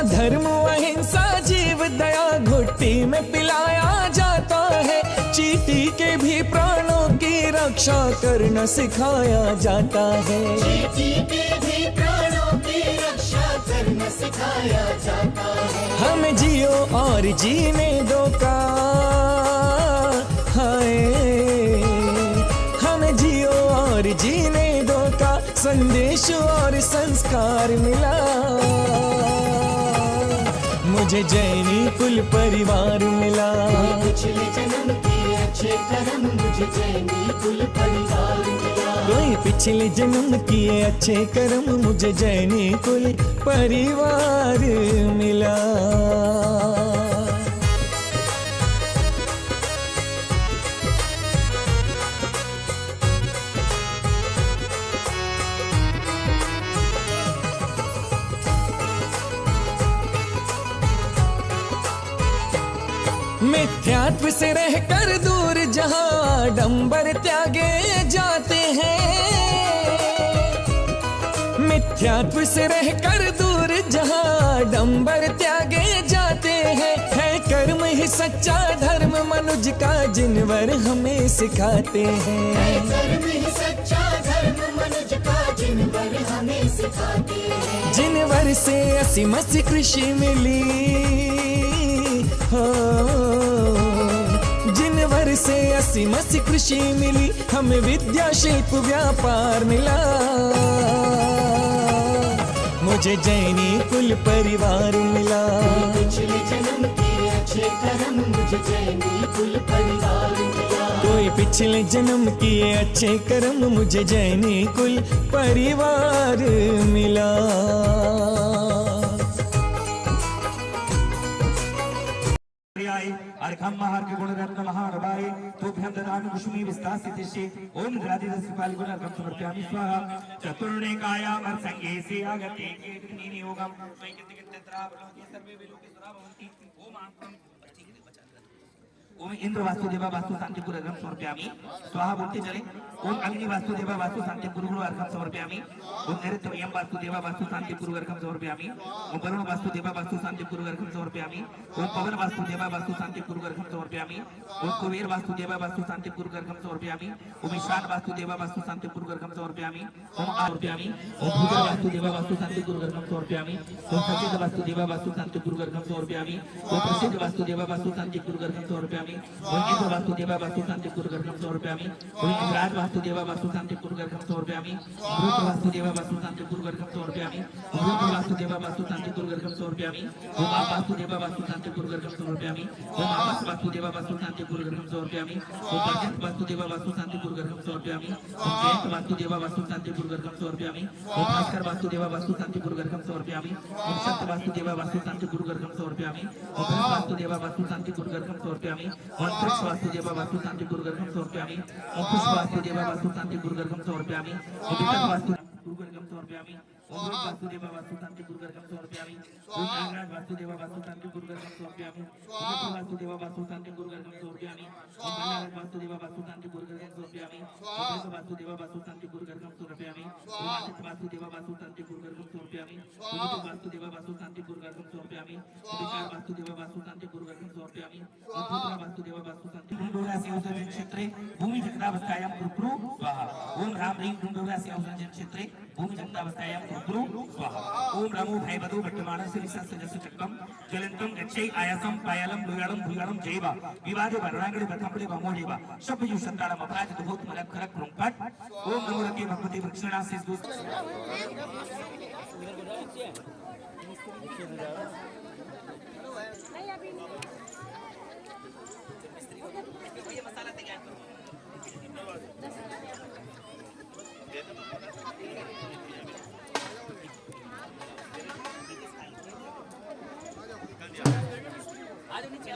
धर्म अहिंसा जीव दया घुट्टी में पिलाया जाता है, चींटी के भी प्राणों की रक्षा करना सिखाया जाता है। चींटी के भी प्राणों की रक्षा करना सिखाया जाता है। हमें जियो और जीने दो का, हाय हमें जियो और जीने दो का संदेश और संस्कार मिला। मुझे जैनी कुल परिवार मिला। पिछले जन्म के अच्छे कर्म मुझे जैनी कुल परिवार मिला। कोई पिछले जन्म किए अच्छे कर्म मुझे जैनी कुल परिवार मिला। मिथ्यात्व से रहकर दूर जहां आडंबर त्यागे जाते हैं, मिथ्यात्व से रहकर दूर जहां आडंबर त्यागे जाते हैं। है कर्म ही सच्चा धर्म मनुज का जिनवर हमें सिखाते हैं। कर्म ही सच्चा धर्म मनुज का जिनवर हमें सिखाते हैं। जिनवर से असीमत कृषि मिली हो, जिनवर से असीमत कृषि मिली, हमें विद्या शिल्प व्यापार मिला। मुझे जैनी कुल परिवार मिला। पिछले जन्म के अच्छे कर्म मुझे जैनी कुल परिवार मिला। कोई पिछले जन्म किए अच्छे कर्म मुझे जैनी कुल परिवार मिला। अर्घम महार्घ गुण रत्न महारभाय तोभ्यं ददामि कुसुमी विस्तासितिष्ये ओम द्रादिदस्काल गुण अर्घम समर्पयामि स्वाहा। चतुर्णेकायाम अर्संगे से आगते कीर्तनीनि योगम वैकृतिकत्रावलोके सर्वे विलोके सुरा भवन्ति। ओम आत्मं ओम इंद्र वासुदेवा वास्तु शांति गुरु अर्घम समर्पयामि स्वाहा बोलते चले। ओम अग्नि वासुदेवा वास्तु शांति गुरु अर्घम समर्पयामि। ओम नैऋत्य यम वासुदेवा वास्तु शांति गुरु अर्घम समर्पयामि। ओम वरुण वासुदेवा वास्तु शांति गुरु अर्घम समर्पयामि। ओम पवन वासुदेवा वास्तु शांति गुरु अर्घम समर्पयामि। ओम कुबेर वासुदेवा वास्तु शांति गुरु अर्घम समर्पयामि। ओम ईशान वासुदेवा वास्तु शांति गुरु अर्घम समर्पयामि। ओम समर्पयामि। ओम भूदेव वासुदेवा वास्तु शांति गुरु अर्घम समर्पयामि। ओम सचिद वासुदेवा वास्तु शांति गुरु अर्घम समर्पयामि। ओम प्रसिद्ध वासुदेवा वास्तु शांति गुरु अर्घम समर्पयामि। ओम इंद्र वासुदेवा वास्तु शांति गुरु अर्घम समर्पयामि। ओम इंद्राज वासुदेवा वास्तु शांति गुरु अर्घम समर्पयामि। ओम रुद्र वासुदेवा वास्तु शांति गुरु अर्घम समर्पयामि। ओम रुद्र वासुदेवा वास्तु शांति गुरु अर्घम समर्पयामि। ओम आप वासुदेवा वास्तु शांति गुरु अर्घम समर्पयामि। ओम आपस वासुदेवा वास्तु शांति गुरु अर्घम समर्पयामि। ओम पर्यंत वासुदेवा वास्तु शांति गुरु अर्घम समर्पयामि। ओम जयंत वासुदेवा वास्तु शांति गुरु अर्घम समर्पयामि। ओम भास्कर वासुदेवा वास्तु शांति गुरु अर्घम समर्पयामि। ओम शक्त वासुदेवा वास्तु शांति गुरु अर्घम समर्पयामि। ओम भृष वासुदेवा वास्तु शांति गुरु अर्घम समर्पयामि। ओम त्रिक्ष वासुदेवा वास्तु शांति गुरु अर्घम समर्पयामि। ओम पुष्प वासुदेवा वास्तु शांति गुरु अर्घम समर्पयामि। ओम वितत वास्तु गुरु अर्घम समर्पयामि। ओम रूप वासुदेवा वास्तु शांति गुरु अर्घम समर्पयामि। ओम नागराज वासुदेवा वास्तु शांति गुरु अर्घम समर्पयामि। ओम विष्णु वासुदेवा वास्तु शांति गुरु अर्घम समर्पयामि। ओम मल्लाराज वासुदेवा वास्तु शांति गुरु अर्घम समर्पयामि। ओम प्रेत वासुदेवा वास्तु शांति गुरु अर्घम समर्पयामि। ओम आदित्य वासुदेवा वास्तु शांति गुरु अर्घम समर्पयामि। ओम विष्णु वासुदेवा वास्तु शांति गुरु अर्घम समर्पयामि। ओम विकार वासुदेवा वास्तु शांति गुरु अर्घम समर्पयामि। ओम भूद्रा वासुदेवा वास्तु शांति गुरुडोरा से औषधि क्षेत्रे भूमि जगदावस्थायां कुरु स्वाहा। ओम राम ह्रीं गुरुडोरा से औषधि क्षेत्रे भूमि जगदावस्थायां कुरु स्वाहा। ओम नमो भैवदो वर्तमान श्री चक्रम ज्वलंतम गच्छै आयासम पायालम लोयालम भूयालम जैवा विवादे वर्णांगड़े बथंबड़े बमोडेवा शब्द युषंतारम अपराजित भूत मलक खरक रुंपट। ओम नमो रके भगवती वृक्षणा से मसाला तैयार करो।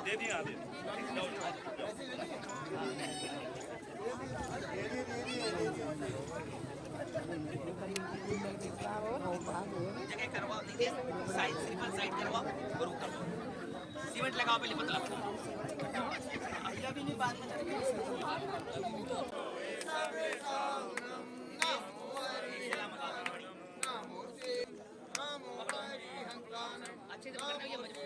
दे दिया जगह करवाओ, दीजिए साइड सिंपल साइड करवाओ, गुरु कर दो, सीमेंट लगाओ पहले पतला अभी अभी नहीं बात में अच्छे से पकड़ना ये मजबूत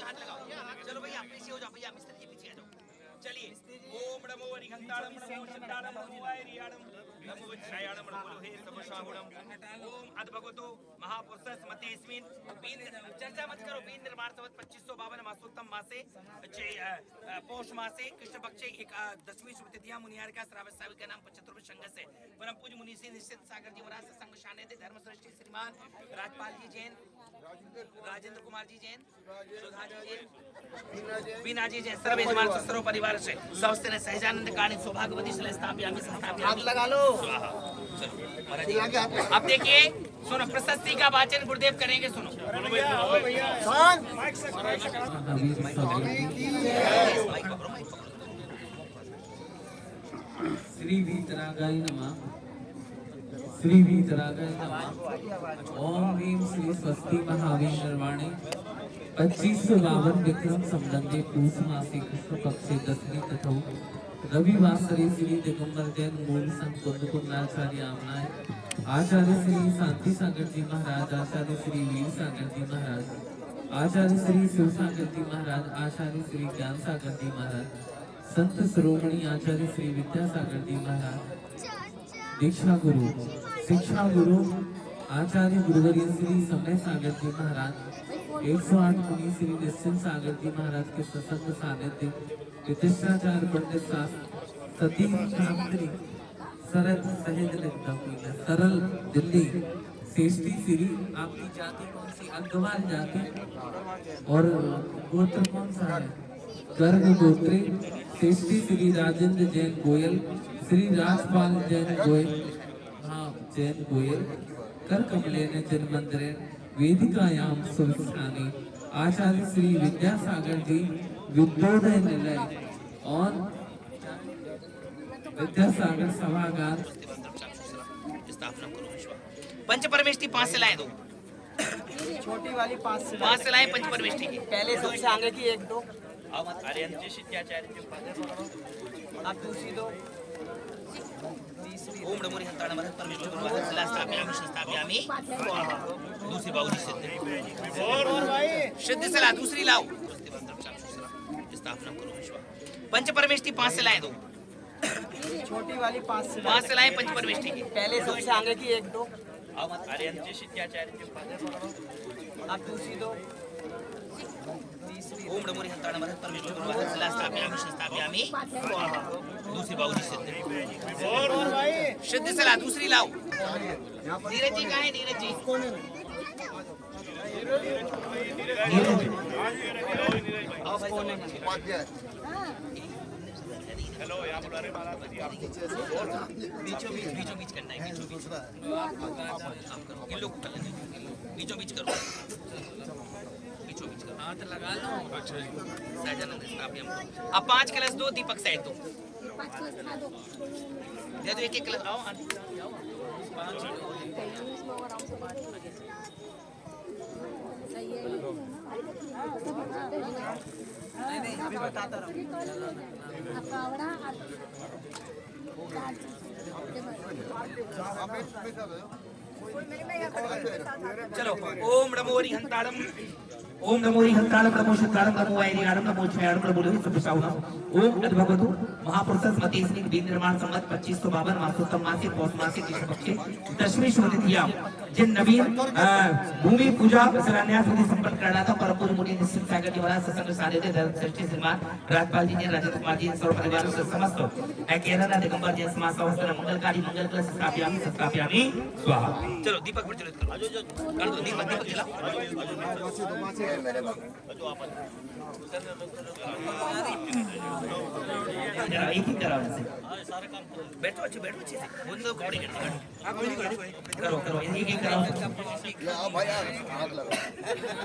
हाथ लगाओ। चलो भैया पीछे हो जाओ, भैया मिस्त्री जी पीछे आ जाओ। चलिए ओम नमो हरिहंताणम नमो शब्दाणम नमो वायरियाणम नमो वज्रायाणम नमो लोहे सबशाहुणम ओम अद्भगवतो महापुरुषः स्मृति अस्मिन बीन चर्चा मत करो। बीन निर्माण संवत 2552 मासोत्तम मासे पौष मासे कृष्ण पक्षे 10वीं शुभ तिथियां मुनियार का श्रावण साविक का नाम 75वें संघ से परम पूज्य मुनि श्री निश्चित सागर जी महाराज संघ शाने थे धर्म श्रेष्ठ श्रीमान राजपाल जी जैन, राजेंद्र कुमार जी जैन, सुधा जी जैन, बीना जी जैन, सर्व यजमान सर्व परिवार से स्वस्थ रहे सहजानंद काणी सौभाग्यवती स्थापयामि हाथ लगा लो। अब देखिए सुनो, प्रशस्ति का वाचन गुरुदेव करेंगे। सुनो श्री वीतरागाय नमः। श्री वीतरागाय नमः। ओम ह्रीं श्री स्वस्ति महावीर निर्वाणे 2552 विक्रम संबंधे पूष मासे कृष्ण पक्षे 10वीं तिथौ रविवासरे श्री दिगंबर जैन मूल संत कुंदकुंडाचार्य आमनाय आचार्य श्री शांति सागर जी महाराज, आचार्य श्री वीर सागर जी महाराज, आचार्य श्री शिव सागर जी महाराज, आचार्य श्री ज्ञान सागर जी महाराज, संत शिरोमणि आचार्य श्री विद्यासागर जी महाराज, दीक्षा गुरु शिक्षा गुरु आचार्य गुरुवर्य श्री समय सागर जी महाराज, 108 मुनि श्री निश्चिंत सागर जी महाराज के सत्संग सानिध्य विशिष्टाचार्य पंडित सती शास्त्री सरल सहज सरल दिल्ली श्रेष्ठी श्री आपकी जाति कौन सी? अग्रवाल जाति। और गोत्र कौन सा है? गर्ग गोत्री। श्रेष्ठी श्री राजेंद्र जैन गोयल, श्री राजपाल जैन गोयल, हाँ जैन गोयल, करकमलेन जन्मंदिरे वेदिकायां सुविस्थाने आचार्य श्री विद्यासागर जी विद्योदय निलय और विद्यासागर सभागार स्थापना करो विश्वा। पंच परमेष्टि 5 से लाए दो, छोटी वाली 5 से लाए पंच परमेष्टि की। पहले सबसे आगे की 1 2 अब दूसरी 2 ओम नमो हंताड़ मरहत परमेष्टि गुरुवार सला स्थापयामि संस्थापयामि स्वाहा। दूसरी बाउली सिद्ध सला दूसरी लाओ, स्थापना करो विश्वा। पंच परमेष्टि 5 से लाए दो, छोटी वाली 5 से लाए पंच परमेष्टि की। पहले सबसे आगे की 1 2 अब दूसरी 2 ओम नमो हंताड़ मरहत परमेष्टि गुरुवार सला स्थापयामि संस्थापयामि स्वाहा। दूसरी बाउली सिद्ध सला दूसरी लाओ। नीरज जी कहाँ है? नीरज जी हेलो यहाँ बुला रहे महाराज जी आप बीचों बीच करना है, बीचों बीच इन लोग कर लेंगे, बीचों बीच करो, बीचों बीच करो, हाथ लगा लो। अच्छा जी सहजानंद स्थापयाम। अब 5 कलश दो, दीपक साइड दो, दे दो 1 कलश। आओ अभी बताता रहूं। चलो ओम नमो हंताड़म, ओम नमो हंताड़म, नमो शुद्धाड़म, नमो वैरियाड़म, नमो छयाड़म, नमो लोहित सुप्रसावणम। ओम अद्भगवतु महापुरुषस्मते स्निग्ध दिन निर्माण संवत 2552 मासोत्तम मासिक पौष मासिक कृष्ण पक्षे दशमी शुभ तिथिया जिन नवीन भूमि पूजा शिलान्यास विधि संपन्न करना था परम पूज्य मुनि निश्चित सागर जी महाराज सत्संग सानिध्य धर्म श्रेष्ठ श्रीमान राजपाल जी ने राजेंद्र कुमार जी सर्व परिवार से समस्त केरला दिगंबर जी समाज अवस्था मंगलकारी मंगल कलश स्थापयामि स्वाहा। चलो दीपक प्रज्वलित करो, कर दो दीपक जलाओ। जरा एक ही करा वैसे बैठो अच्छे से बोल दो कपड़े करो एक कराओ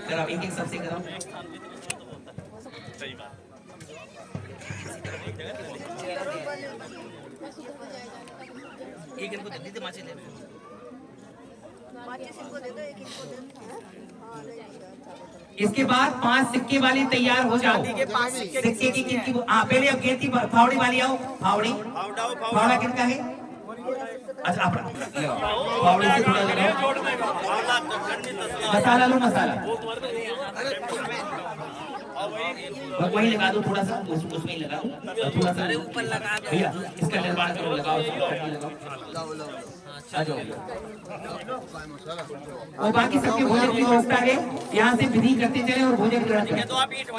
कराओ एक सबसे कराओ। सही बात एक इनको दे दे माचे ले इसके बाद 5 सिक्के वाली तैयार हो जाओ। सिक्के की गिनती पहले अब गिनती फावड़ी वाली आओ। फावड़ा किनका है? अच्छा आप फावड़ी से थोड़ा लगाओ, मसाला लो मसाला वही लगा दो, थोड़ा सा उसमें ही लगाओ, थोड़ा सा ऊपर लगा दो भैया, इसका निर्माण करो, लगाओ आ जाओ। और बाकी सबके भोजन की व्यवस्था है, यहाँ से विधि करते चले और भोजन कराते चले। तो आप ईंट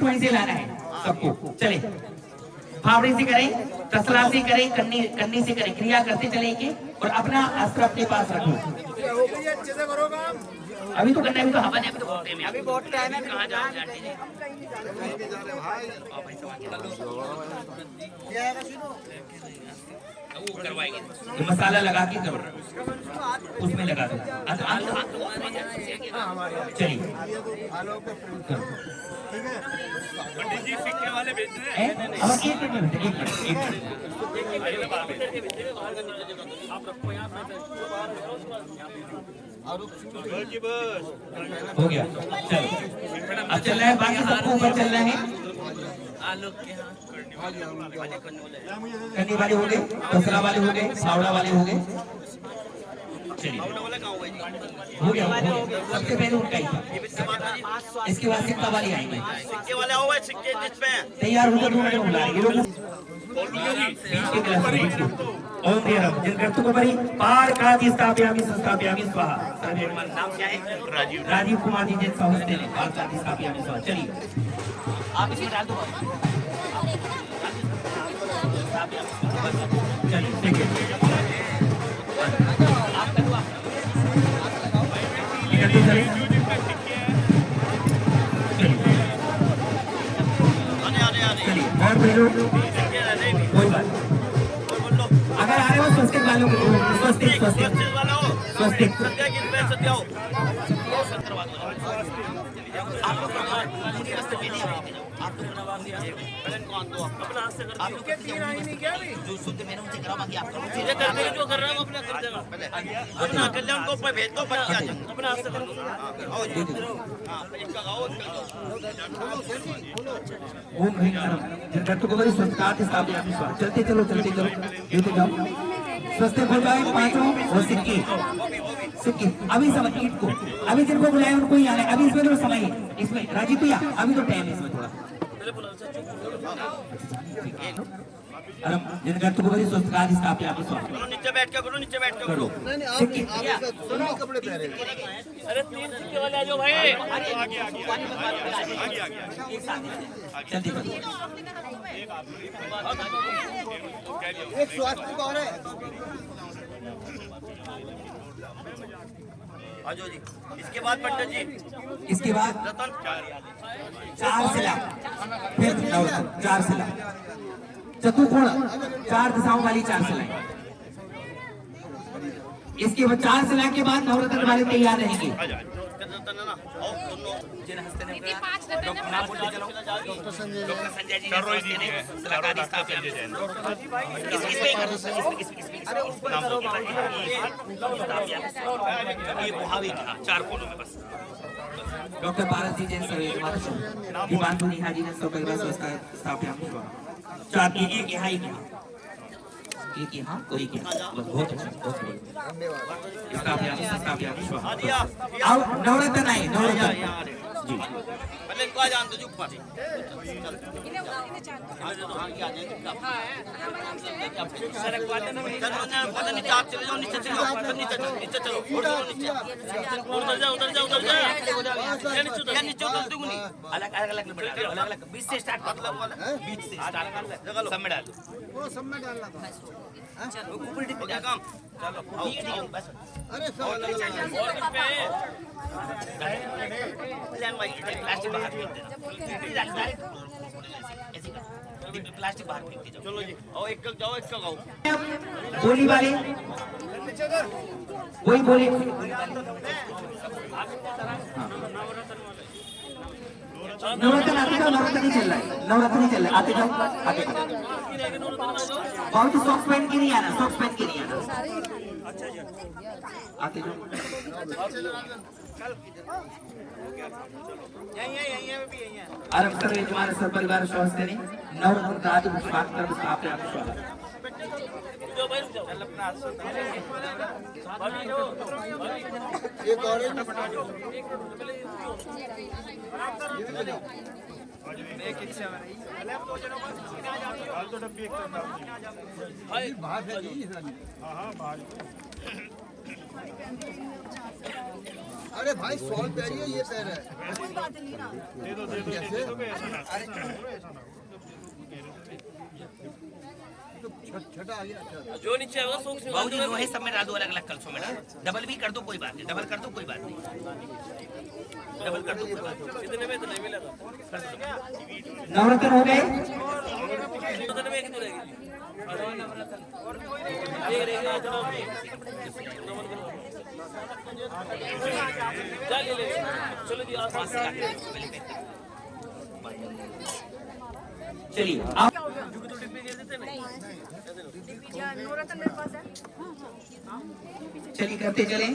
वहीं से लाना है सबको। चले फावड़े से करें, तसला से करें, कन्नी से करें, क्रिया करते चलेंगे और अपना अस्त्र अपने पास रखो। अच्छे से करो काम। अभी तो करना है, अभी तो हवन है, अभी बहुत टाइम है। कहाँ जाओ जानते जी वो करवाएंगे। मसाला लगा के करो, उसमें लगा दो। चलिए पंडित जी सिक्के वाले बेच रहे हैं। अब एक मिनट आप रखो यहाँ हो गया। चलो अब चल रहा है, बाकी सबको ऊपर चल रहा है। आलोक के हाथ कन्नी वाले हो गए, कसरा वाले हो गए, सावड़ा वाले हो गए। चलिए हो गया। सबसे पहले उनका ही था, इसके बाद सिक्का वाले आएंगे। सिक्के वाले आओ, सिक्के जिसमें तैयार होकर दोनों लोग बुला रहे हैं। ओम देवम जिन कर्तु को परी पार कादि स्थापयामि संस्थापयामि स्वाहा। नाम क्या है? राजीव कुमार जी जिन समझते हैं पार कादि स्थापयामि स्वाहा। चलिए आप इसमें डाल दो। चलिए ठीक है। चलिए और कोई बात अगर आ रहे हो स्वस्तिक वालों को, स्वस्तिक स्वस्तिक। सत्या किस पे सत्या हो करवा दो आप लोग मुझे रास्ते पे नहीं आते आप लोग पहले कौन दो अपना हाथ से कर आप लोग के तीन आई नहीं क्या भी जो शुद्ध मैंने मुझे करा बाकी आप करो ये करते जो कर रहा हूं अपना कर देगा अपना कल्याण को पे भेज दो बच्चा अपना हाथ से कर लो आओ जी हां इसका गाओ ओम ह्रीं नमः जगत को बड़ी संस्कार स्थापयामि स्वाहा। चलते चलो लेते जाओ। स्वस्तिक हो जाए पांचों और सिक्के अभी समय ईट को अभी जिनको बुलाए उनको ही आना है। अभी इसमें थोड़ा समय है, इसमें राजीव भैया अभी तो टाइम है इसमें थोड़ा। अरम जगत को बड़ी संस्कार स्थापयामि स्वाहा। नीचे बैठ के करो नीचे बैठ के करो सिक्के दोनों कपड़े पहने अरे तीन सिक्के वाले आ जाओ भाई आगे जल्दी करो। एक स्वास्थ्य और है आजो जी इसके बाद पंडित जी इसके बाद रतन 4 शिला फिर नवरत्न 4 शिला चतुर्कोण 4 दिशाओं वाली 4 शिलाएं। इसके बाद 4 शिला के बाद नवरत्न वाले तैयार रहेंगे। डॉक्टर संजय जी ने सलाहकार स्थापयामि ये बुहावे की चार कोनों में बस डॉक्टर भारत जी जैन सर्वे दीवान बुनिहा जी ने परिवार संस्था स्थापयामि स्वाहा। 4 की एक यहाँ एक यहाँ और एक यहाँ बहुत अच्छा बहुत बढ़िया स्थापयामि स्वाहा। अब नवरत्न आए नवरत्न जी पहले इनको आ जान दो ऊपर सड़क वाले ना पता नहीं आप चले जाओ नीचे चलो नीचे चलो उधर जाओ नीचे उतर दूंगी अलग अलग बीच से स्टार्ट मतलब बीच से स्टार्ट सब में डाल वो सब में डालना था चलो ऊपर टिप गया काम चलो ठीक है बस अरे प्लास्टिक बाहर फेंक देना प्लास्टिक बाहर फेंक दीजिए चलो जी आओ एक जाओ एक गाओ बोली वाले वही बोले नवरत्न आते जाओ। नवरत्न नहीं चल रहा है आते जाओ आगे बहुत सॉक्स पहन के नहीं आना सॉक्स पहन के नहीं आना आते जाओ। अरब सर्व यजमान सब परिवार स्वस्थ ने नवरत्न राज पुष्पांतर स्थापयामि स्वाहा। एक और अरे भाई सॉल पैर ये पैर है कोई बात नहीं ना दे दो छठा आ गया जो नीचे होगा सोच से बाबूजी लोहे सब में डाल दो अलग अलग कलसों में डबल भी कर दो कोई बात नहीं डबल कर दो कोई बात नहीं डबल कर दो कोई बात नहीं कितने में तो नहीं मिलेगा नवरत्न हो गए कितने में कितने रहेगी ये रहेगा चलो जी चलिए आप चलिए करते चले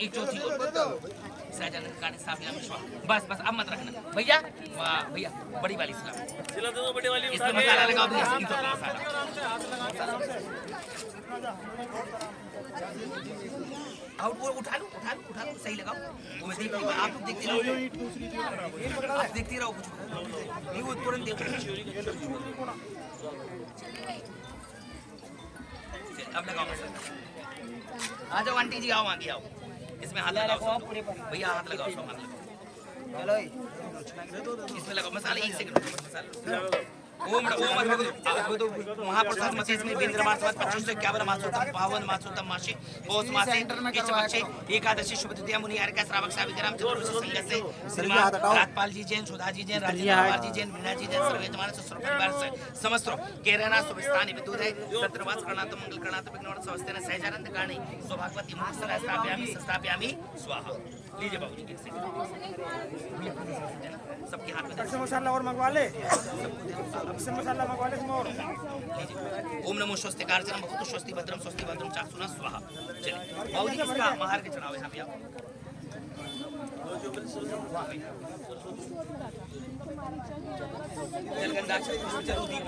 एक चौथी बस बस अब मत रखना भैया वाह भैया बड़ी वाली सलाम जिला दो बड़ी वाली इसमें मसाला लगाओ भैया इसमें तो मसाला आउट वो उठा लो सही लगाओ वो मैं देख आप लोग देखते रहो आप देखते रहो कुछ नहीं वो तुरंत देखो अब लगाओ आ जाओ आंटी जी आओ आगे आओ इसमें हाथ लगाओ भैया हाथ लगाओ सब हाथ लगाओ इसमें लगाओ मसाला, 1 सेकंड मसाला। ओम महाप्रसाद मसे इसमें बेंद्रमास 2551 मासोत्तम पावन मासोत्तम मासे पौष मासे किच पक्षे एकादशी शुभ तृतीया मुनि आर्य श्रावक सावित्रम चतुर्दशी संगत से श्रीमान राजपाल जी जैन, सुधा जी जैन, राजेंद्र कुमार जी जैन, मीना जी जैन, सर्वे जमाने सुर परिवार से समस्त केरना सुविस्थान विद्युत है सत्रवास करना तो मंगल करना तो विघ्नोर सवस्तेन सहजानंद काणी सौभाग्यवती मुक्तसरा स्थापयामि स्वाहा। लीजिए बाबूजी के सबके हाथ में मसाला और मंगवा ले, मसाला मंगवा ले और। ओम नमो स्वस्ति कारजनम भवतु स्वस्ति भद्रम स्वस्ति भद्रम चाक्षुना स्वाहा। चलिए बाबूजी इसका महार के चढ़ाओ यहाँ पे आप। जलगंधा चलो दीप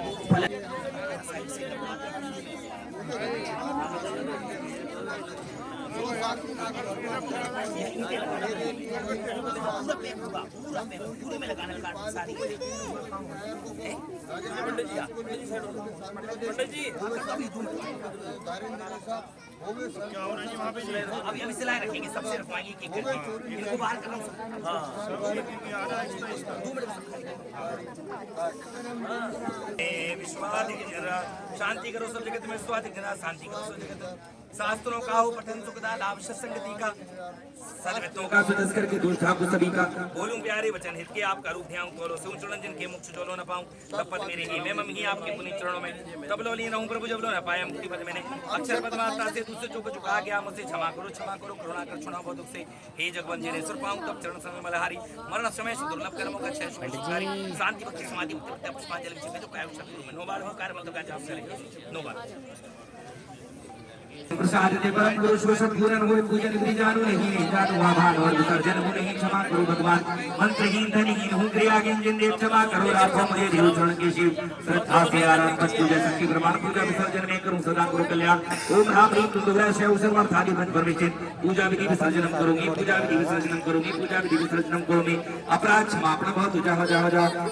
पूरे में लगाना सारी अभी हम सिलाई रखेंगे, सबसे रखवाएंगे कि इनको बाहर करना विश्वाधिक शांति करो सब जगत में, स्वाधिक शांति करो सब जगत। शास्त्रों का हो पठन सुखदा लाभ संगति का सदगतों का सुदस करके दोष ठाकुर सभी का बोलूं प्यारे वचन हित के आपका रूप ध्यान तोलो सुन चुनन जिनके मुख चोलो न पाऊं तब पद मेरे ही मैं मम ही आपके पुनीत चरणों में तब लो लीन रहूं प्रभु जब लो न पाया मुक्ति पद मैंने अक्षर पद्माता से दूसरे चूक चुका गया मुझसे क्षमा करो करुणा कर छुड़ा बहुत दुख से हे जगवंत जिने सुर पाऊं तब चरण समय मलहारी मरण समय दुर्लभ कर्मों का क्षय शुभकारी शांति भक्ति समाधि मुक्ति पुष्पांजलि में जो कायु शक्ति में नो बार होकार मत का जाप करें नो बार प्रसाद दे परम गुरु शोषक पूरन हुए पूजन विधि जानू नहीं जानू आभार और विसर्जन हो नहीं क्षमा करो भगवान मंत्रहीन धनीहीन हूँ क्रियाहीन जिन देव क्षमा करो राखो मुझे देव चरण के शिव श्रद्धा से आराधना पूजा शक्ति प्रमाण पूजा विसर्जन में करूँ सदा करो कल्याण ओम राम रीम तुंदुग्रह शिव सर्वार्थादि बन परमेश्वर पूजा विधि विसर्जन करूंगी पूजा विधि विसर्जन करूंगी पूजा विधि विसर्जन करूंगी अपराध क्षमापण बहुत जा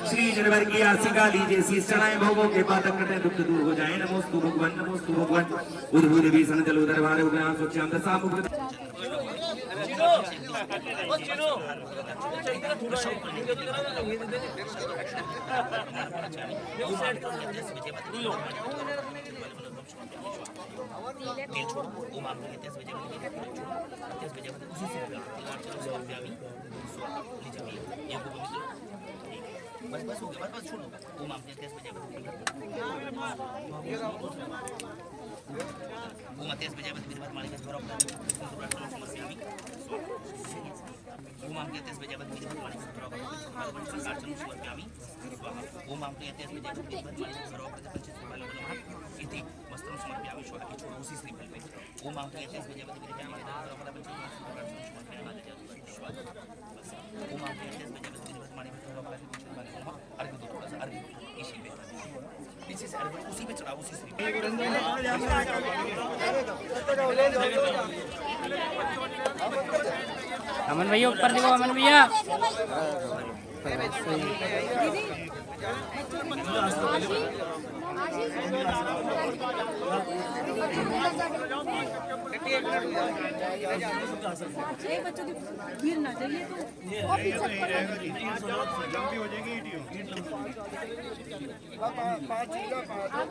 श्री जनवर की आसिका लीजिए शीश चढ़ाए भोगों के पातक करने दुख दूर हो जाए नमोस्तु भगवान उद्भूत भीषण जल दरबार उग्रहां सोच्याम दशा मुक्त बस हो गया बस छोड़ो ओम आपने तेज बजे ओम तेज बजे विधिवत मालिक द्वारा समस्यामि ओम आपने तेज बजे विधिवत मालिक द्वारा समस्यामि ओम आपने तेज बजे विधिवत मालिक द्वारा इति वस्त्रं समर्पयामि स्वाहा की छोड़ो उसी श्रीफल में ओम आपने तेज बजे विधिवत मालिक द्वारा ओम आपने तेज बजे विधिवत मालिक द्वारा अर्घ दो थोड़ा सा अर्घ इसी पे पीछे से अर्घ उसी पे चढ़ाओ उसी से अमन भैया ऊपर देखो अमन भैया बच्चों की भीड़ ना चाहिए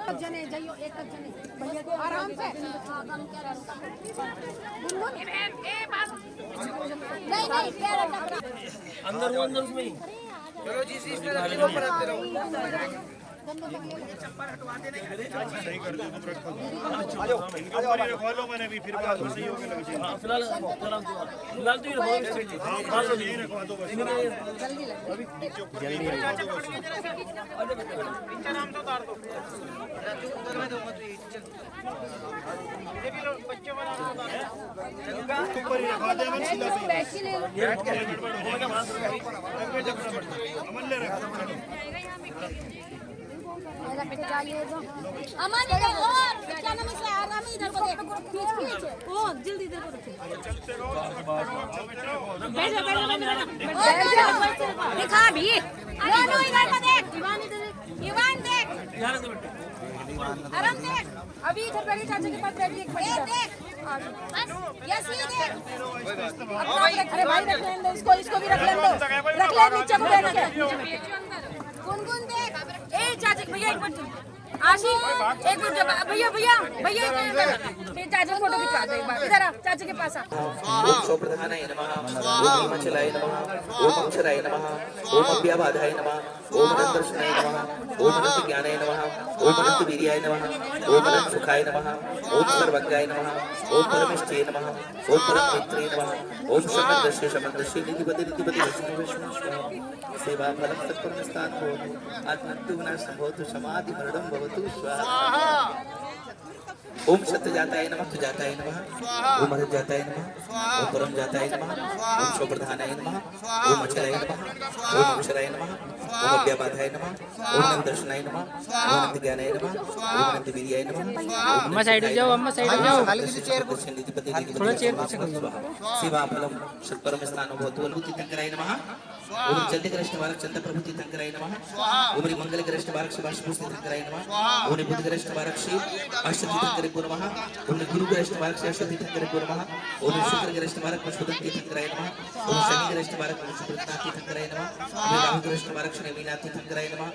तो जने जाइयो एक जने भैया को आराम से नहीं अंदर उसमें चलो जी शीश में रख लो पर रखते रहो चप्पल हटवा देने सही कर दो तुम रखो आ जाओ रखवा लो मैंने भी फिर बात सही होके लग जाए हां फिलहाल तो ये बात तो नहीं रखवा दो बस जल्दी अभी नीचे ऊपर जल्दी नीचे नाम तो उतार दो उधर में दो मत ये भी बच्चे वाला ऊपर ही रखवा दे मैं सीधा पैसे ले लो अमन ले रखा अमन इधर और क्या नाम है आराम इधर को देख खींच ओ जल्दी इधर को रखो बैठ दिखा भी दोनों इधर को देख ईवान देख आराम देख अभी इधर बैठी चाचा के पास बैठ देख ये सीधे। अरे भाई रख लेने दो इसको भी रख लेने दो। रख ले नीचे को बैठ के। गुनगुन देख। ए चाचा भैया एक मिनट। आशी एक मिनट भैया चाचा फोटो खिंचवा दो एक बार। इधर आ चाचा के पास आ। ओम शोप्रधानाय नमः, ओम हिमाचलाय नमः, ओम अक्षराय नमः, ओम अव्याबाधाय नमः, ओम अनंतदर्शनाय नमः, ओम अनंत ज्ञानाय नमः, ओम अनंत वीर्याय नमः, ओम अनंत सुखाय नमः, ओम सर्वज्ञाय नमः, ओम परमेष्ठे नमः, ओम परम मित्रे नमः, ओम शमदृश्य निधिपति विष्णु सेवा फलम तत्परम स्थान हो आत्मन्तु विनाशं भवतु समाधि मरणं भवतु स्वाहा। ओम सत्य जाताय नमः, जाताय नमः, ओम हरि जाताय नमः, ओम परम जाताय नमः, ओम शोप्रधानाय नमः, ओम अक्षराय नमः, ओम अक्षराय नमः, ओम अव्याबाधाय नमः, ओम अनंतदर्शनाय नमः, ओम अनंत ज्ञानाय नमः, ओम अनंत वीर्याय नमः। अम्मा साइड जाओ, अम्मा साइड जाओ। थोड़ा चेयर पीछे कर दो। सेवा फलम सत्परम स्थान भवतु तीर्थंकराय नमः, ओम चंद्रग्रस्त बालक चंद्र प्रभु तीर्थंकराय नमः, ओम मंगलग्रस्त बालक शिवाश तीर्थंकराय नमः, ओम बुधग्रस्त बालक श्री अष्ट तीर्थंकराय नमः, ओम गुरुग्रस्त बालक श्री अष्ट तीर्थंकराय नमः, ओम शुक्रग्रस्त बालक पशुपति तीर्थंकराय नमः, ओम शनिग्रस्त बालक पशुपति तीर्थंकराय नमः, ओम राहुग्रस्त बालक श्री मीना तीर्थंकराय नमः,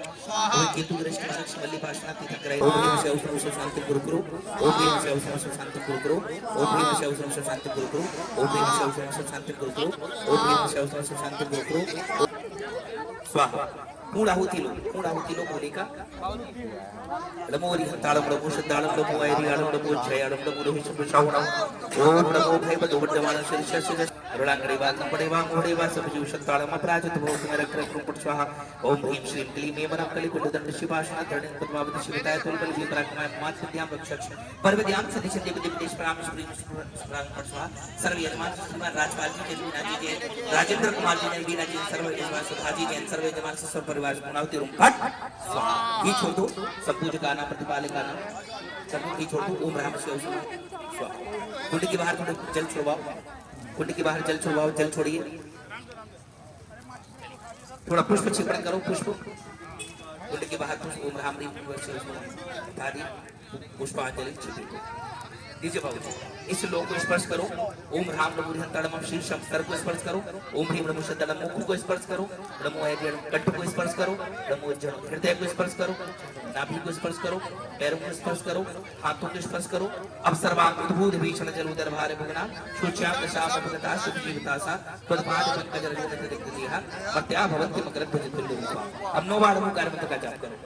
ओम केतुग्रस्त बालक श्री मल्लिकार्जुन तीर्थंकराय। ओम ह्रीं श्रीं औं शांति गुरु गुरु, ओम ह्रीं श्रीं औं शांति गुरु गुरु, ओम ह्रीं श्रीं औं शांति गुरु गुरु, ओम ह्रीं श्रीं औं शांति गुरु गुरु, ओम ह्रीं श्रीं औं शांति गुरु गुरु। स्वाहा। मूढ़ाहुति लो बोलिका नमोरि तालम नमो शतालम नमो ऐरियालम नमो जयालम नमो रोहित श्रावणम ओम नमो भैवतो वर्धमान शीर्षस्य रुलांगरेवा कंपडेवा मोडेवा सबजीव शतालम अपराजित भोग मेरक्र कृपट स्वाहा। ओम ह्रीं श्रीं क्लीं मेमनं कलिकुंडदंड शिवाशना धरणि पद्मावती शिवताय तुलबल विपराक्रमाय मातृद्यां रक्षक्ष पर्वद्यां सदिशं देवदेवतेश प्राम श्रीं प्राण स्वाहा। सर्व यजमान श्रीमान राजपाल जी के मीना जी जय राजेंद्र कुमार जी ने मीना जी सर्व यजमान सुधाजी जैन सर्व यजमान सब परिवार गुणावती रूम फट ये छोड़ दो सब पूज्य का नाम प्रतिपालक का नाम सब ये छोड़ दो। ओम राम शिव स्वाहा। कुंड के बाहर थोड़ा जल छोड़वाओ, कुंड के बाहर जल छोड़वाओ, जल छोड़िए। थोड़ा पुष्प छिपण करो, पुष्प कुंड के बाहर पुष्प। ओम राम रीम आदि पुष्पांजलि छिपे दीजिए बाबू। इस लोक को स्पर्श करो। ओम राम नमो हंताड़म शीर्षम सर को स्पर्श करो। ओम ह्रीं नमो शतलम मुख को स्पर्श करो। नमो ऐर्यम कंठ को स्पर्श करो। नमो हृदय को स्पर्श करो। नाभि को स्पर्श करो। पैरों को स्पर्श करो। हाथों को स्पर्श करो। अब सर्वांग उद्भूत भीषण जल उदर भारे भुगना शुच्याम दशाम भगता शुभ जीवितासा पद्माद पंकज रजत दिग्गदेहा पत्या भवन्ति मकरध्वज तुल्य रूपा। अब 9 बार ओंकार मंत्र का जाप करो।